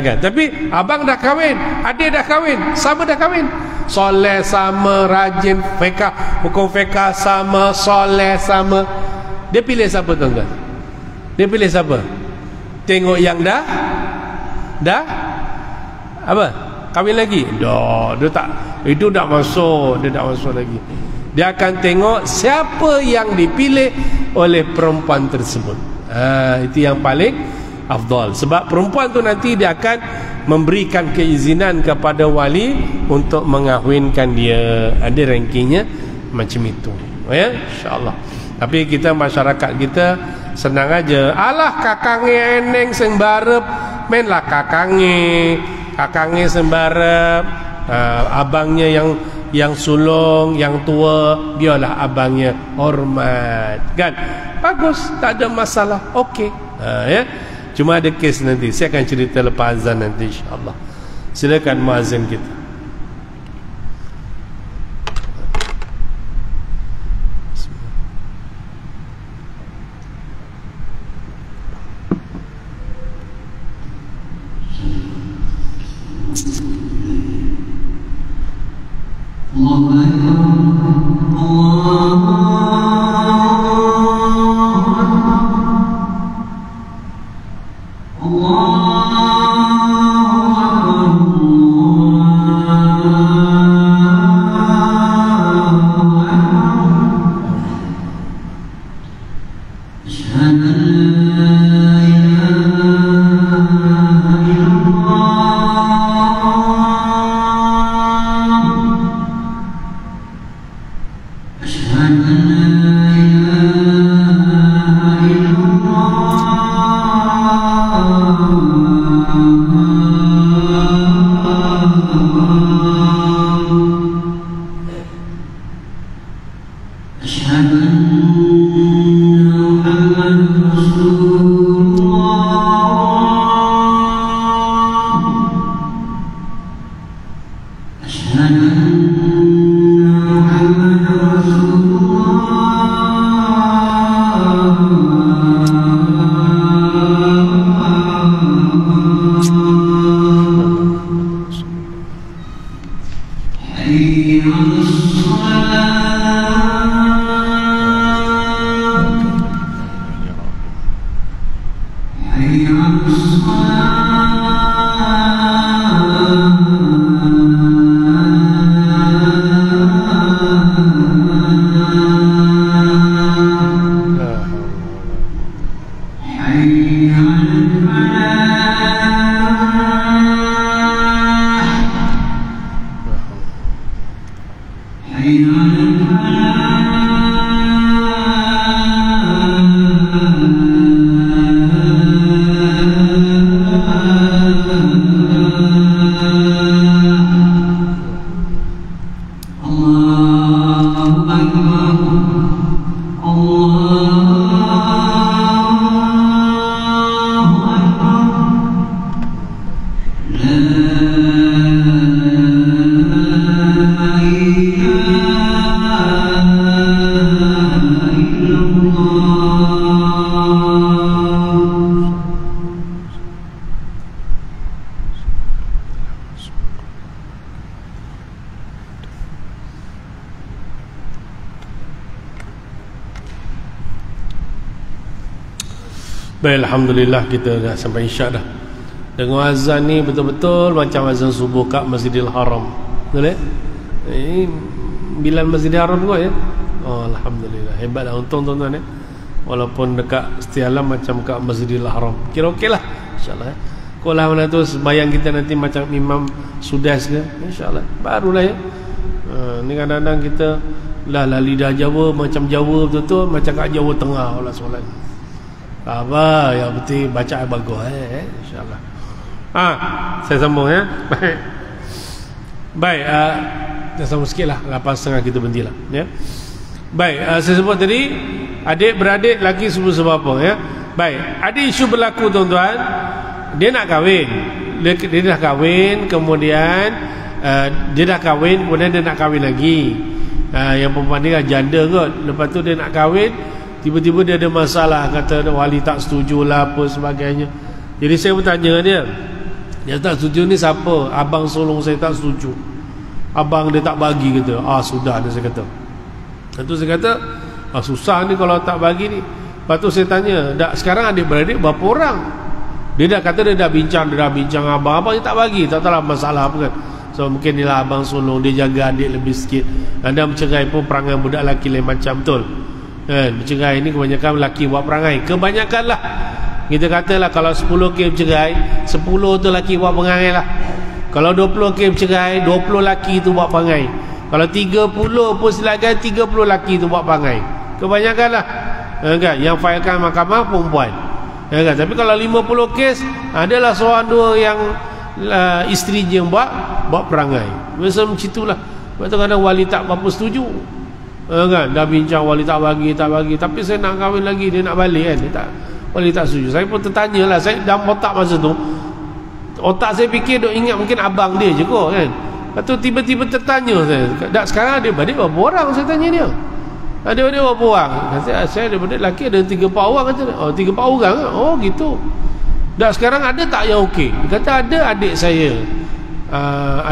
Kan? Tapi abang dah kahwin, adik dah kahwin, sama dah kahwin. Soleh sama, rajin fiqh, hukum fiqh sama, soleh sama. Dia pilih siapa tuan-tuan? Dia pilih siapa? Tengok yang dah apa? Kahwin lagi? Dia tak, itu tak masuk, dia tak masuk lagi. Dia akan tengok siapa yang dipilih oleh perempuan tersebut. Itu yang paling afdal. Sebab perempuan tu nanti dia akan memberikan keizinan kepada wali untuk mengahwinkan dia. Ada rankingnya macam itu. Ya, insya-Allah. Tapi kita, masyarakat kita senang aja. Alah kakangnya eneng sembarep, mainlah kakangnya sembarep, abangnya yang sulung, yang tua, biarlah abangnya hormat. Kan? Bagus, tak ada masalah. Okey. Ya. Cuma ada kes nanti. Saya akan cerita lepas azan nanti insya-Allah. Silakan muazzin kita. Baik, alhamdulillah kita dah sampai isyak dah. Dengar azan ni betul-betul macam azan subuh kat Masjidil Haram. Betul tak? Ini Bilal Masjidil Haram kot ya. Oh, alhamdulillah. Hebatlah, untung tuan-tuan ya. Walaupun dekat Setialam macam kat Masjidil Haram. Kira okeylah insya-Allah ya. Kau lah mana tu sembahyang kita nanti macam Imam Sudas ke? Insya-Allah. Barulah ya. Ni kadang-kadang kita lah lidah Jawa macam Jawa betul-betul macam kat Jawa Tengah Allah solat. Apa yang penting baca bagus insya-Allah. Saya sambung ya. Baik. Baik, kita sambung sikitlah 8.30 kita berhentilah ya. Baik, saya sebut tadi adik-beradik laki sebapa ya. Baik, ada isu berlaku tuan-tuan. Dia nak kahwin. Dia dah kahwin, kemudian dia dah kahwin, kemudian dia nak kahwin lagi. Yang perempuan ni kan janda kot. Lepas tu dia nak kahwin, tiba-tiba dia ada masalah, kata wali tak setuju lah apa sebagainya. Jadi saya bertanya dia tak setuju ni siapa? Abang sulung saya tak setuju. Abang dia tak bagi kata. Sudah dia, saya kata. Lepas tu saya kata susah ni kalau tak bagi ni. Lepas tu saya tanya, sekarang adik-beradik berapa orang? Dia dah kata dia dah bincang abang dia tak bagi. Tak tahu masalah apa kan. So mungkin ni lah abang sulung dia jaga adik lebih sikit. Anda bercerai pun perangai budak lelaki lain macam, betul kan? Bercerai ni kebanyakan lelaki buat perangai. Kebanyakan lah. Kita katalah kalau 10 kes bercerai, 10 tu lelaki buat perangai lah. Kalau 20 kes bercerai, 20 lelaki tu buat perangai. Kalau 30 pun silakan, 30 lelaki tu buat perangai. Kebanyakan lah kan? Yang failkan mahkamah perempuan kan? Tapi kalau 50 kes, adalah seorang dua yang isteri je yang buat perangai. Biasa macam itulah. Sebab tu kadang wali tak berapa setuju kan? Dah bincang wali tak bagi, tapi saya nak kahwin lagi, dia nak balik kan? Wali tak setuju. Saya pun tertanya lah, saya dalam otak masa tu, otak saya fikir duk ingat mungkin abang dia je kot kan. Lepas tu tiba-tiba tertanya saya, sekarang adik-beradik berapa orang? Saya tanya dia, adik-beradik berapa orang? Kata saya adik-beradik lelaki ada 3-4 orang. Kata 3-4 orang kan? Oh gitu. Sekarang ada tak yang okey? Dia kata ada adik saya,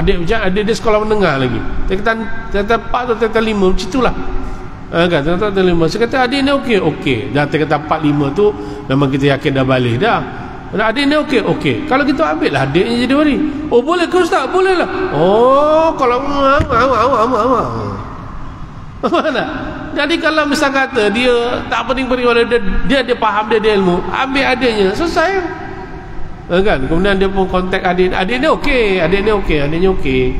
adik dia sekolah menengah lagi. Dia kata 4 atau 5 macam itulah kan? Kata 5. Saya kata adik ni okey. Dan dia kata 4-5 tu memang kita yakin dah balik dah. Adik ni okey. Kalau kita ambil lah adiknya jadi wali. Oh boleh ke ustaz? Boleh lah. Oh kalau mana? Jadi kalau misal kata dia tak penting-penting, dia faham, dia ilmu, ambil adiknya, selesai kan? Kemudian dia pun kontak adik ni okey, adiknya okey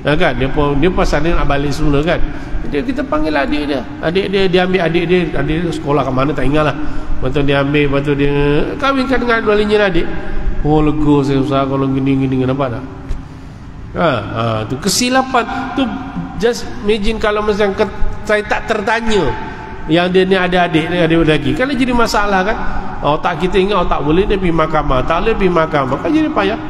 kan? Dia pasal dia nak balik semula kan? Kita panggil adik dia ambil adik dia sekolah ke mana tak ingat lah. Lepas tu dia ambil, lepas tu dia kahwinkan dengan dua-duanya adik. Oh lega saya usaha kalau gini nampak tak? Tu kesilapan tu. Just imagine kalau macam saya tak tertanya yang dia ni ada adik lagi, kan jadi masalah kan? Otak kita ingat tak boleh dia pergi mahkamah, tak boleh pergi mahkamah, kan jadi payah.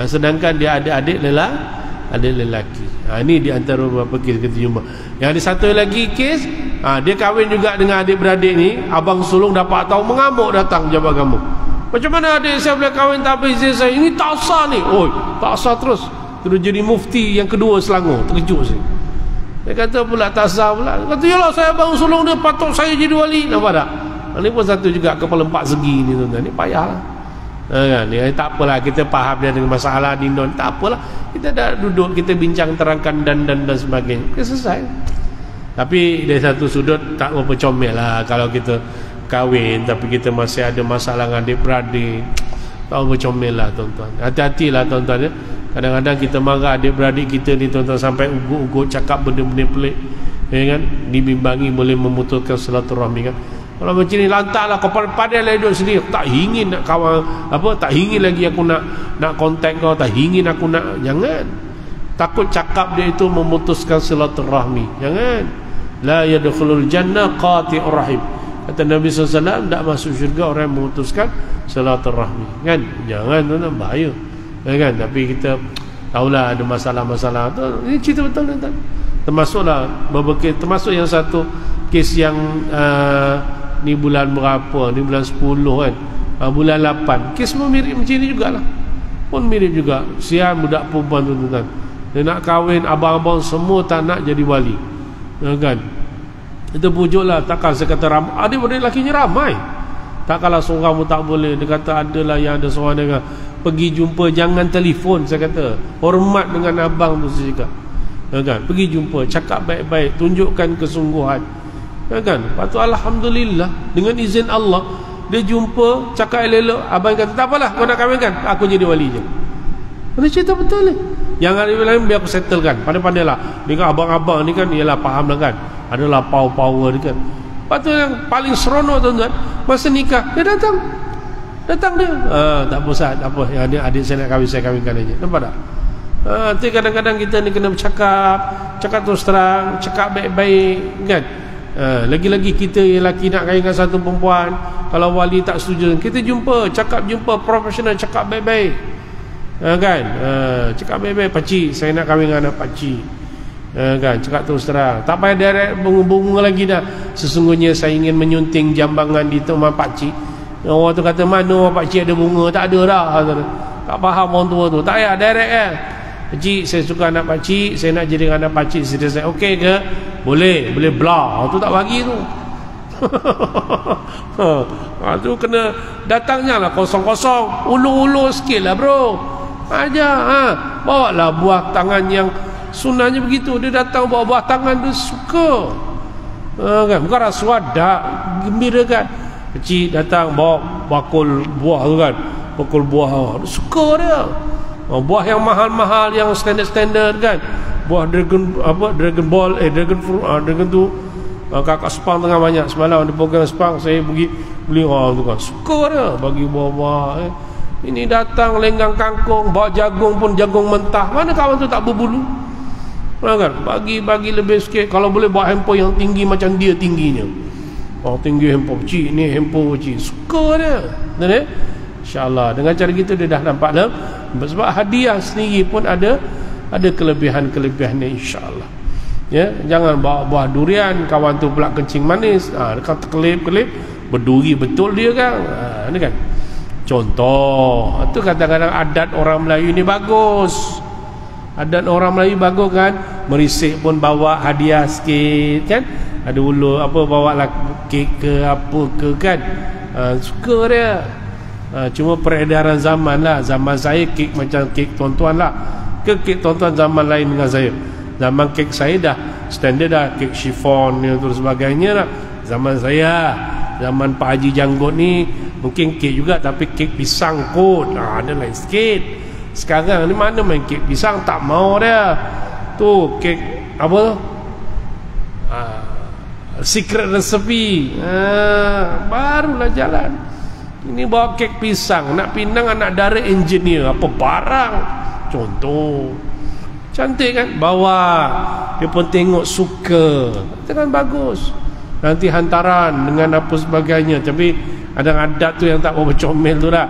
Sedangkan dia ada adik lelaki. Ini di antara beberapa kes kita jumpa. Yang ada satu lagi kes, dia kahwin juga dengan adik-beradik ni. Abang sulung dapat tahu, mengamuk datang jabat kamu. Macam mana adik saya boleh kahwin tanpa izin saya? Ini tak sah ni. Tak sah terus jadi mufti yang kedua Selangor. Terkejut saya. Dia kata pula tak sah pula. Dia kata yalah saya abang sulung dia, patut saya jadi wali. Nampak tak? Ini pun satu juga kepala 4 segi ni tuan-tuan. Ini payah lah kan? Tak apalah, kita faham dia dengan masalah dindon, tak apalah, kita dah duduk, kita bincang terangkan dan sebagainya, kita selesai. Tapi dari satu sudut tak berapa comel lah kalau kita kahwin tapi kita masih ada masalah dengan adik-beradik. Tak berapa comel lah tuan-tuan. Hati-hatilah tuan-tuan ya. Kadang-kadang kita marah adik-beradik kita ni tuan-tuan, sampai ugut-ugut cakap benda-benda pelik kan? Dibimbangi boleh memutuskan silaturahmi kan. Kalau macam ni lantaklah kau pandai lah duduk sendiri. Tak ingin nak kawan tak ingin lagi aku nak kontak kau, tak ingin aku nak. Jangan. Takut cakap dia itu memutuskan silaturahmi. Jangan. La yadkhulul jannah qati'ur rahim. Kata Nabi SAW, tak masuk syurga orang yang memutuskan silaturahmi kan. Jangan, tuan-tuan, bahaya kan. Tapi kita tahulah ada masalah-masalah tu. Ini cerita betul tuan-tuan. Termasuk yang satu kes yang ni bulan berapa, ni bulan 10 kan, bulan 8, kes pun mirip macam ni jugalah, pun mirip juga. Sian budak perempuan tuan-tuan, dia nak kahwin, abang-abang semua tak nak jadi wali kan. Itu pujuk lah. Takkan saya kata ramai, adik-adik lakinya ramai Tak kalau seorang pun tak boleh. Dia kata adalah yang ada seorang dengan pergi jumpa, jangan telefon, saya kata. Hormat dengan abang tu, saya cakap. Kan? Pergi jumpa, cakap baik-baik, tunjukkan kesungguhan. Kan? Lepas tu alhamdulillah, dengan izin Allah, dia jumpa, cakap elok-elok. Abang kata, tak apalah, kau nak kahwinkan, aku jadi wali je. Dia cerita betul ni. Yang lain biar aku settlekan. Pandai-pandai lah. Dia kan abang-abang ni kan, ialah faham lah kan, adalah power dia kan. Lepas tu yang paling seronok tuan-tuan, masa nikah dia datang dia, tak apa Ustaz, tak apa, yang adik saya nak kahwin, saya kahwinkan aja. Nampak tak? Nanti kadang-kadang kita ni kena cakap terus terang, cakap baik-baik kan. Lagi-lagi kita yang lelaki nak kahwinkan satu perempuan, kalau wali tak setuju, kita jumpa profesional, cakap baik-baik. Kan? Cakap baik-baik, pakcik, saya nak kahwin dengan anak pakcik. Kan? Cakap terus terang. Tak payah direct bunga-bunga lagi dah. Sesungguhnya saya ingin menyunting jambangan di rumah pakcik. Orang tu kata, mana pakcik ada bunga? Tak ada dah. Tak faham orang tua tu. Tak payah direct kan. Pakcik, saya suka anak pakcik, saya nak jadi anak pakcik. Saya okey ke? Boleh belah. Tu tak bagi tu. Tu kena datangnya lah kosong-kosong, ulu-ulu sikit lah bro. Bawa lah buah tangan yang sunahnya begitu. Dia datang bawa buah tangan, dia suka kan? Bukan rasuah, dah gembira kan. Kecil datang bawa bakul buah tu kan, bakul buah, dia suka dia. Buah yang mahal-mahal, yang standard kan, buah dragon ball, dragon fruit, dragon tu. Kakak Sepang tengah banyak semalam, ada program Sepang, saya pergi beli tu kan, suka dia bagi buah-buah. Ini datang lenggang kangkung, bawa jagung pun jagung mentah. Mana kawan tu tak berbulu? Kan? Bagi lebih sikit. Kalau boleh bawa handphone yang tinggi macam dia tingginya. Tinggi handphone cik ni, handphone cik, suka dia. InsyaAllah dengan cara gitu dia dah nampak dah. Sebab hadiah sendiri pun ada kelebihan-kelebihannya, insyaAllah. Ya, jangan bawa buah durian, kawan tu pula kencing manis, dekat kelip-kelip berduri betul dia kan. Ini kan contoh. Itu kadang-kadang adat orang Melayu ni bagus. Adat orang Melayu bagus kan. Merisik pun bawa hadiah sikit kan. Ada ulu bawa lah kek ke apa ke kan. Suka dia. Cuma peredaran zaman lah. Zaman saya kek macam kek tuan-tuan lah. Kek tuan-tuan zaman lain dengan saya. Zaman kek saya dah standard dah, kek chiffon dan sebagainya lah. Zaman saya, zaman Pak Haji Janggut ni mungkin kek juga, tapi kek pisang kot. Ada lain sikit. Sekarang ni mana main kek pisang, tak mau dia. Tu kek apa? Secret recipe. Barulah jalan. Ini bawa kek pisang, nak pinang anak dara engineer, apa barang. Contoh. Cantik kan? Bawa. Dia pun tengok, suka. Itu kan bagus. Nanti hantaran dengan apa sebagainya. Tapi ada adat tu yang tak bercomel tu lah.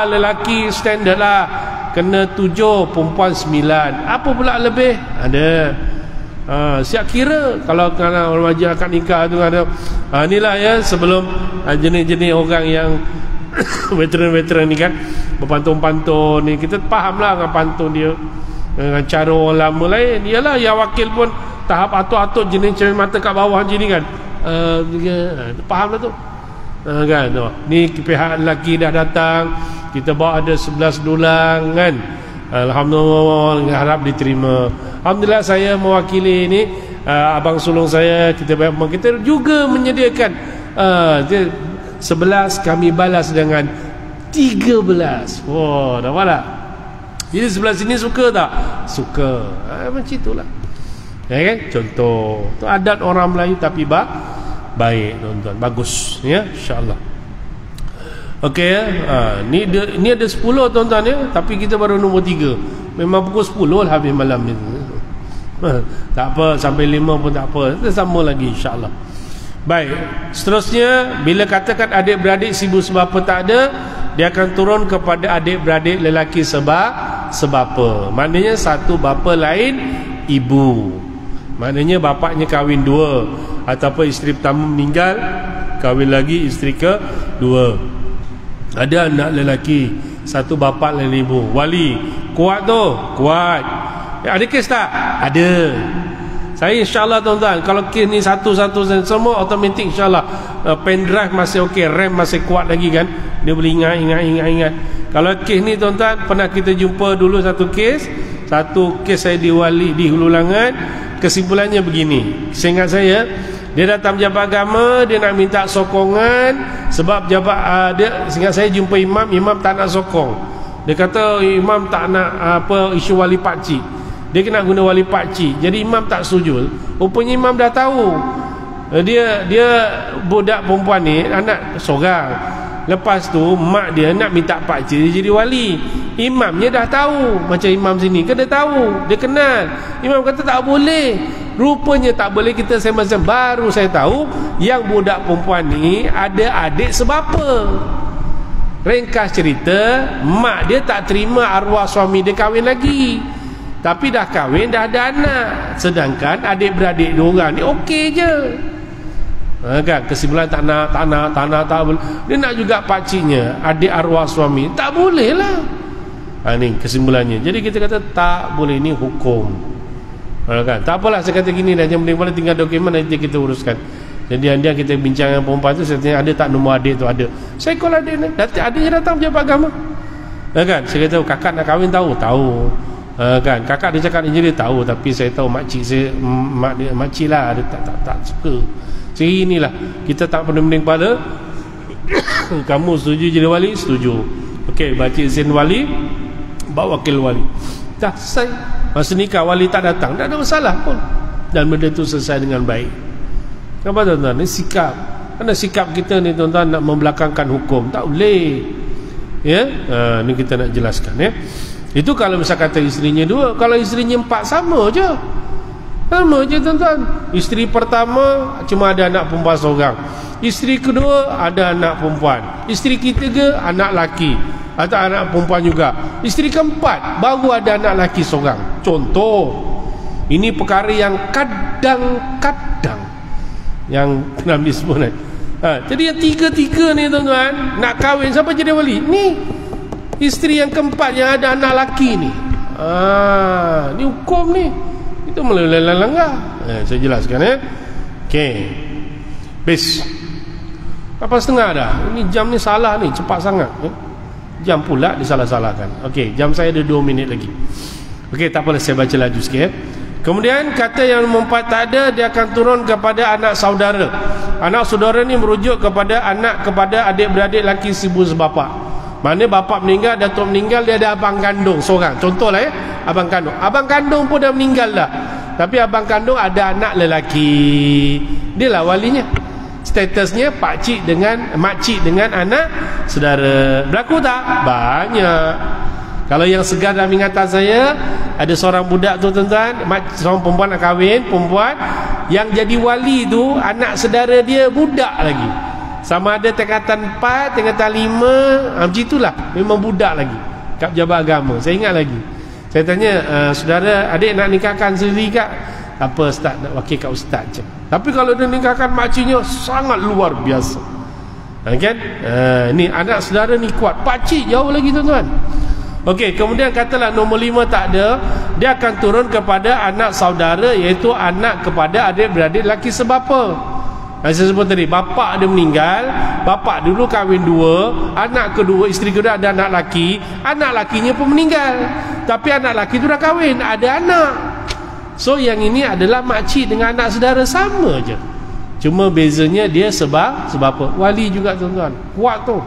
Lelaki standard lah, kena 7, perempuan 9. Apa pula lebih? Ada. Siap kira. Kalau remaja akad nikah tu ada. Inilah ya, sebelum jenis-jenis orang yang veteran-veteran ni kan, berpantun-pantun ni, kita faham lah dengan pantun dia, dengan cara orang lama lain. Yalah, yang wakil pun tahap atuk-atuk jenis cermin mata kat bawah macam ni kan. Faham lah tu. Kan tu. Ni pihak lelaki dah datang, kita bawa ada 11 dulang kan. Alhamdulillah, harap diterima. Alhamdulillah, saya mewakili ni abang sulung saya, kita juga menyediakan 11, kami balas dengan 13. Dah malah. Jadi sebelah sini suka tak? Suka. Macam itulah. Ya kan? Contoh. Itu adat orang Melayu tapi baik, tuan-tuan. Bagus. Ya, insya-Allah. Okey ya. Ni ada 10 tuan-tuan ya, tapi kita baru nombor 3. Memang pukul 10 lah habis malam ni. Tak apa, sampai 5 pun tak apa. Kita sama lagi insya-Allah. Baik. Seterusnya, bila katakan adik-beradik sebab apa tak ada, dia akan turun kepada adik-beradik lelaki sebapa. Maknanya satu bapa lain ibu. Maknanya bapaknya kahwin 2, ataupun isteri pertama meninggal, kahwin lagi isteri kedua. Ada anak lelaki, satu bapa lain ibu. Wali kuat tu, kuat. Ada kes tak? Ada. Saya insyaAllah tuan-tuan, kalau kes ni satu-satu semua automatik insyaAllah. Pendrive masih okey, RAM masih kuat lagi kan, dia boleh ingat. Kalau kes ni tuan-tuan, pernah kita jumpa dulu satu kes saya diwali di Hulu Langat. Kesimpulannya begini, seingat saya, dia datang pejabat agama, dia nak minta sokongan sebab dia, seingat saya jumpa imam tak nak sokong. Dia kata imam tak nak isu wali pakcik, dia kena guna wali pakcik. Jadi imam tak setuju. Rupanya imam dah tahu dia budak perempuan ni anak seorang. Lepas tu mak dia nak minta pakcik dia jadi wali. Imamnya dah tahu. Macam imam sini kan dia tahu, dia kenal. Imam kata tak boleh. Rupanya tak boleh. Kita sembang-sembang, baru saya tahu yang budak perempuan ni ada adik sebapa. Ringkas cerita, mak dia tak terima arwah suami dia kahwin lagi, tapi dah kahwin, dah ada anak. Sedangkan adik-beradik diorang ni okey je. Kan kesimpulan tak nak. Dia nak juga pakciknya, adik arwah suami. Tak boleh lah. Ni kesimpulannya. Jadi kita kata tak boleh, ni hukum. Kan? Tak apalah, saya kata gini dah, yang penting boleh tinggal dokumen, nanti kita uruskan. Jadi dia kita bincang dengan perempuan tu, saya tanya ada tak nombor adik tu. Ada. Saya call adik ni, adiknya datang pejabat agama. Kan? Saya kata kakak nak kahwin, tahu. Kan? Kakak dia cakap dia tahu, tapi saya tahu makcik saya, makcik lah, dia tak suka. Jadi inilah, kita tak pening kepala. Kamu setuju jadi wali? Setuju. Okey, baca izin wali, bawa wakil wali. Dah selesai. Masa nikah wali tak datang, tak ada masalah pun, dan benda itu selesai dengan baik. Kenapa tuan-tuan? Ini sikap. Kerana sikap kita ni tuan-tuan nak membelakangkan hukum, tak boleh. Ya, ni kita nak jelaskan ya. Itu kalau misal kata isterinya 2, kalau isterinya 4 sama je tuan-tuan. Isteri pertama cuma ada anak perempuan seorang, isteri kedua ada anak perempuan, isteri ketiga anak laki atau anak perempuan juga, isteri keempat baru ada anak laki seorang. Contoh, ini perkara yang kadang-kadang yang Nabi sebut jadi yang tiga-tiga ni tuan-tuan nak kahwin, siapa jadi wali? Ni isteri yang keempat yang ada anak laki ni. Ni hukum ni, itu melalui langgar. Saya jelaskan ya. Okey, bis apa setengah dah. Ini jam ni salah ni, cepat sangat jam pula disalah-salahkan. Okey, jam saya ada 2 minit lagi. Okey, tak apalah, saya baca laju sikit ya. Kemudian kata yang nombor 4 tak ada, dia akan turun kepada anak saudara. Anak saudara ni merujuk kepada adik-beradik laki ibu sebapa. Mana bapa meninggal, datuk meninggal, dia ada abang kandung seorang. Contohlah ya, abang kandung. Abang kandung pun dah meninggal dah, tapi abang kandung ada anak lelaki. Dia lah walinya. Statusnya makcik dengan anak saudara. Berlaku tak? Banyak. Kalau yang segar dalam ingatan saya, ada seorang budak tu tuan-tuan, seorang perempuan nak kahwin, perempuan yang jadi wali tu anak saudara dia budak lagi. Sama ada tingkatan 4, tingkatan 5, macam itulah, memang budak lagi kat pejabat agama. Saya ingat lagi, saya tanya, saudara adik nak nikahkan sendiri kak? Apa ustaz, nak wakil kat ustaz je. Tapi kalau dia nikahkan makciknya sangat luar biasa. Kan? Ni anak saudara ni kuat, pakcik jauh lagi tuan-tuan. Okey, kemudian katalah nombor 5 tak ada, dia akan turun kepada anak saudara, iaitu anak kepada adik-beradik laki sebapa. Saya sebut tadi, bapa dia meninggal, bapa dulu kahwin 2, anak kedua, isteri kedua ada anak laki, anak lakinya pun meninggal, tapi anak laki tu dah kahwin, ada anak. So yang ini adalah makcik dengan anak saudara, sama je, cuma bezanya dia sebapa. Wali juga tuan-tuan, kuat tu,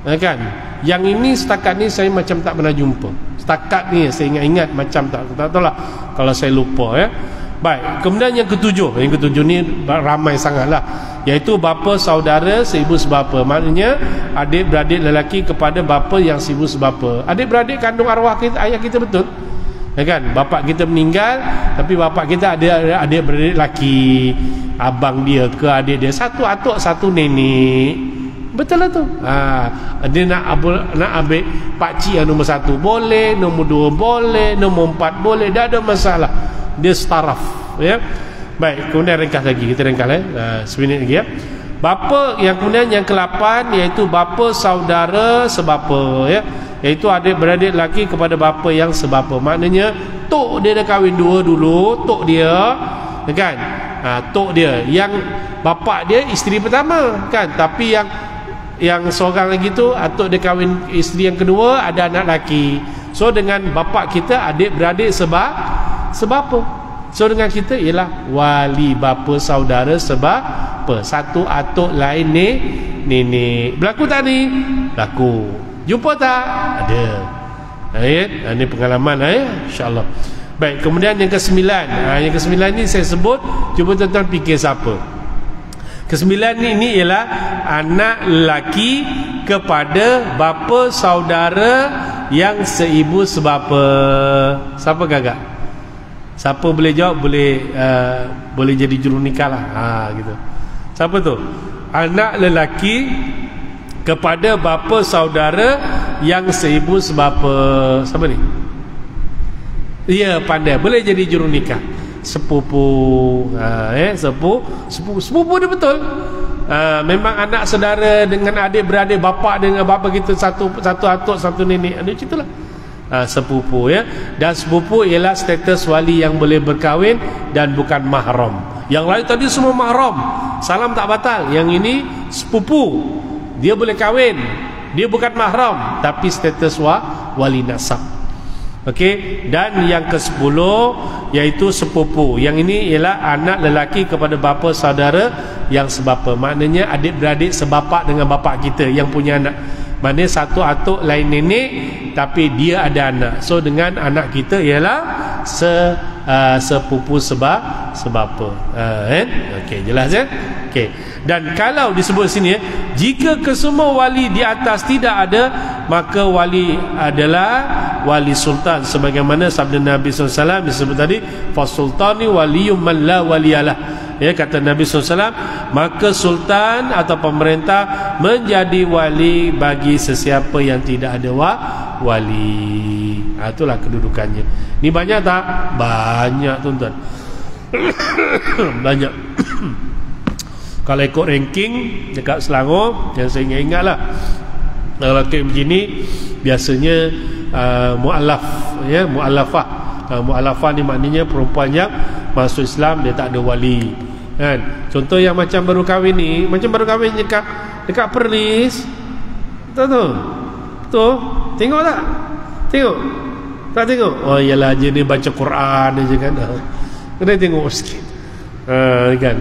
kan? Yang ini setakat ni saya macam tak pernah jumpa. Setakat ni saya ingat-ingat macam tak tahu lah kalau saya lupa ya. Baik, kemudian yang ketujuh ni ramai sangatlah, iaitu bapa saudara seibu sebapa. Maknanya adik-beradik lelaki kepada bapa yang seibu sebapa. Adik-beradik kandung arwah kita, ayah kita, betul ya kan? Bapa kita meninggal, tapi bapa kita ada adik-beradik lelaki, abang dia ke adik dia, satu atuk satu nenek. Betul lah tu. Dia nak ambil pakcik yang nombor 1 boleh, nombor 2 boleh, nombor 4 boleh, tak ada masalah. Dia setaraf ya. Baik, kemudian ringkas lagi, kita ringkas seminit lagi ya. Bapa yang kemudian yang ke-8, iaitu bapa saudara sebapa ya, iaitu adik-beradik lelaki kepada bapa yang sebapa. Maknanya tok dia dah kahwin 2 dulu, tok dia kan? Tok dia, yang bapak dia isteri pertama kan, tapi yang seorang lagi tu atuk dia kahwin isteri yang kedua, ada anak lelaki. So dengan bapak kita adik-beradik sebab apa? So dengan kita ialah wali bapa saudara sebab apa? Satu atuk lain ni nenek. Berlaku tak ni? Berlaku. Jumpa tak? Ada. Ini pengalaman insya-Allah. Baik, kemudian yang ke-9. Yang ke-9 ni saya sebut, cuba tuan-tuan fikir siapa. Ke-9 ini ialah anak lelaki kepada bapa saudara yang seibu sebapa. Siapa gagak? Siapa boleh jawab, boleh jadi jurunikah lah. Gitu. Siapa tu? Anak lelaki kepada bapa saudara yang seibu sebapa. Siapa ni? Ya, pandai. Boleh jadi jurunikah. Sepupu. Sepupu dia betul. Memang anak saudara dengan adik-beradik, bapa dengan bapa kita satu atuk, satu nenek. Ada cerita lah. Sepupu ya. Dan sepupu ialah status wali yang boleh berkahwin dan bukan mahram. Yang lain tadi semua mahram, salam tak batal. Yang ini sepupu, dia boleh kahwin, dia bukan mahram tapi status wali nasab. Okey, dan yang ke-10 iaitu sepupu. Yang ini ialah anak lelaki kepada bapa saudara yang sebapa. Maknanya adik-beradik sebapak dengan bapak kita yang punya anak. Maknanya satu atuk lain nenek tapi dia ada anak. So dengan anak kita ialah sepupu sebapa. Okey, jelas ya? Okey. Dan kalau disebut sini jika kesemua wali di atas tidak ada, maka wali adalah wali sultan, sebagaimana sabda Nabi SAW disebut tadi, fasultani waliyum man la waliyalah. Ya, kata Nabi SAW, maka sultan atau pemerintah menjadi wali bagi sesiapa yang tidak ada wali. Itulah kedudukannya. Ni banyak tak? Banyak, tuan-tuan. Banyak. Kalau ikut ranking dekat Selangor, yang saya ingat lah, kalau kayak begini biasanya mu'alaf, ya, mu'alafah. Mu'alafah ni maknanya perempuan yang masuk Islam dia tak ada wali kan. Contoh yang macam baru kahwin ni, macam baru kahwin dekat Perlis, tahu tu tengok tak? Tengok tak? Tengok? Oh iyalah, je ni baca Quran aja kan. Kena tengok sikit.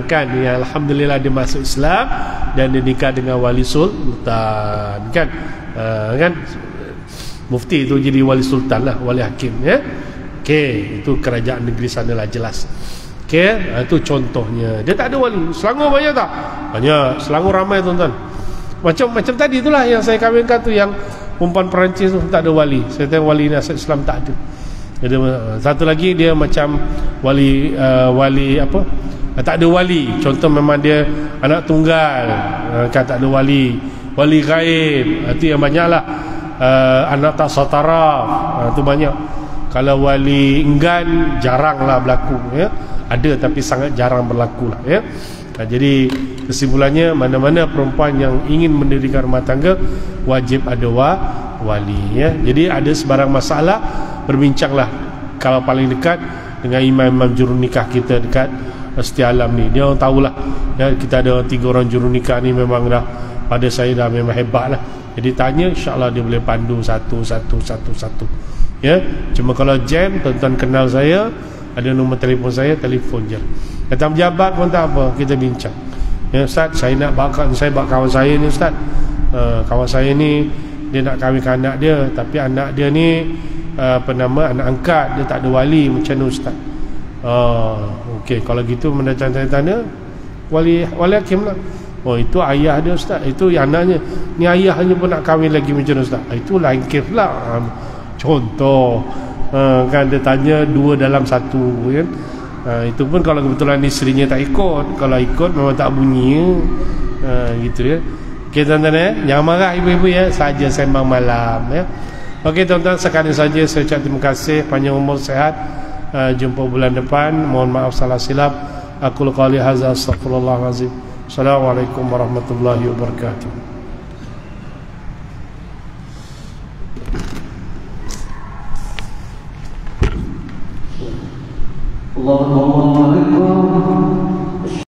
Kan ya, alhamdulillah dia masuk Islam dan dia nikah dengan wali sultan kan. Kan mufti itu jadi wali sultan lah, wali hakim ya. Okey, itu kerajaan negeri sana lah, jelas. Okey, itu contohnya. Dia tak ada wali. Selangor banyak tak? Banyak. Selangor ramai, tuan-tuan. Macam tadi itulah yang saya kahwinkan tu, yang perempuan Perancis tu tak ada wali. Saya tengok wali nasab Islam tak ada. Ada satu lagi dia macam wali apa? Tak ada wali. Contoh memang dia anak tunggal, kan tak ada wali. Wali gaib, itu yang banyaklah. Anak tak sataraf, itu banyak. Kalau wali enggan jaranglah berlaku ya. Ada tapi sangat jarang berlaku lah ya. Jadi kesimpulannya, mana-mana perempuan yang ingin mendirikan rumah tangga wajib ada wali ya. Jadi ada sebarang masalah, berbincanglah kalau paling dekat dengan imam-imam jurunikah kita dekat Setia Alam ni. Dia orang tahulah ya, kita ada 3 orang jurunikah ni memang dah pada saya dah memang hebat lah. Jadi tanya, insya-Allah dia boleh pandu satu ya. Cuma kalau jam, tuan-tuan kenal saya, ada nombor telefon saya, telefon je. Datang pejabat pun tak apa, kita bincang. Ya Ustaz, saya nak bawa kawan saya ni Ustaz. Kawan saya ni dia nak kahwinkan anak dia, tapi anak dia ni anak angkat, dia tak ada wali, macam mana Ustaz? Okey, kalau gitu mendatang tanya wali hakim lah. Oh, itu ayah dia Ustaz, itu anaknya. Ni ayahnya pun nak kahwin lagi, macam mana Ustaz? Itu lain kes lah. Contoh kan dia tanya 2 dalam 1 kan. Itu pun kalau kebetulan isterinya tak ikut. Kalau ikut memang tak bunyi gitu ya. Okey tuan-tuan ya, jangan marah ibu-ibu ya, saja sembang malam ya. Okey tuan-tuan, sekali saja saya ucap terima kasih, panjang umur sehat. Jumpa bulan depan. Mohon maaf salah silap. Aku qali hadza, astaghfirullahalazim. Assalamualaikum warahmatullahi wabarakatuh. الله أكبر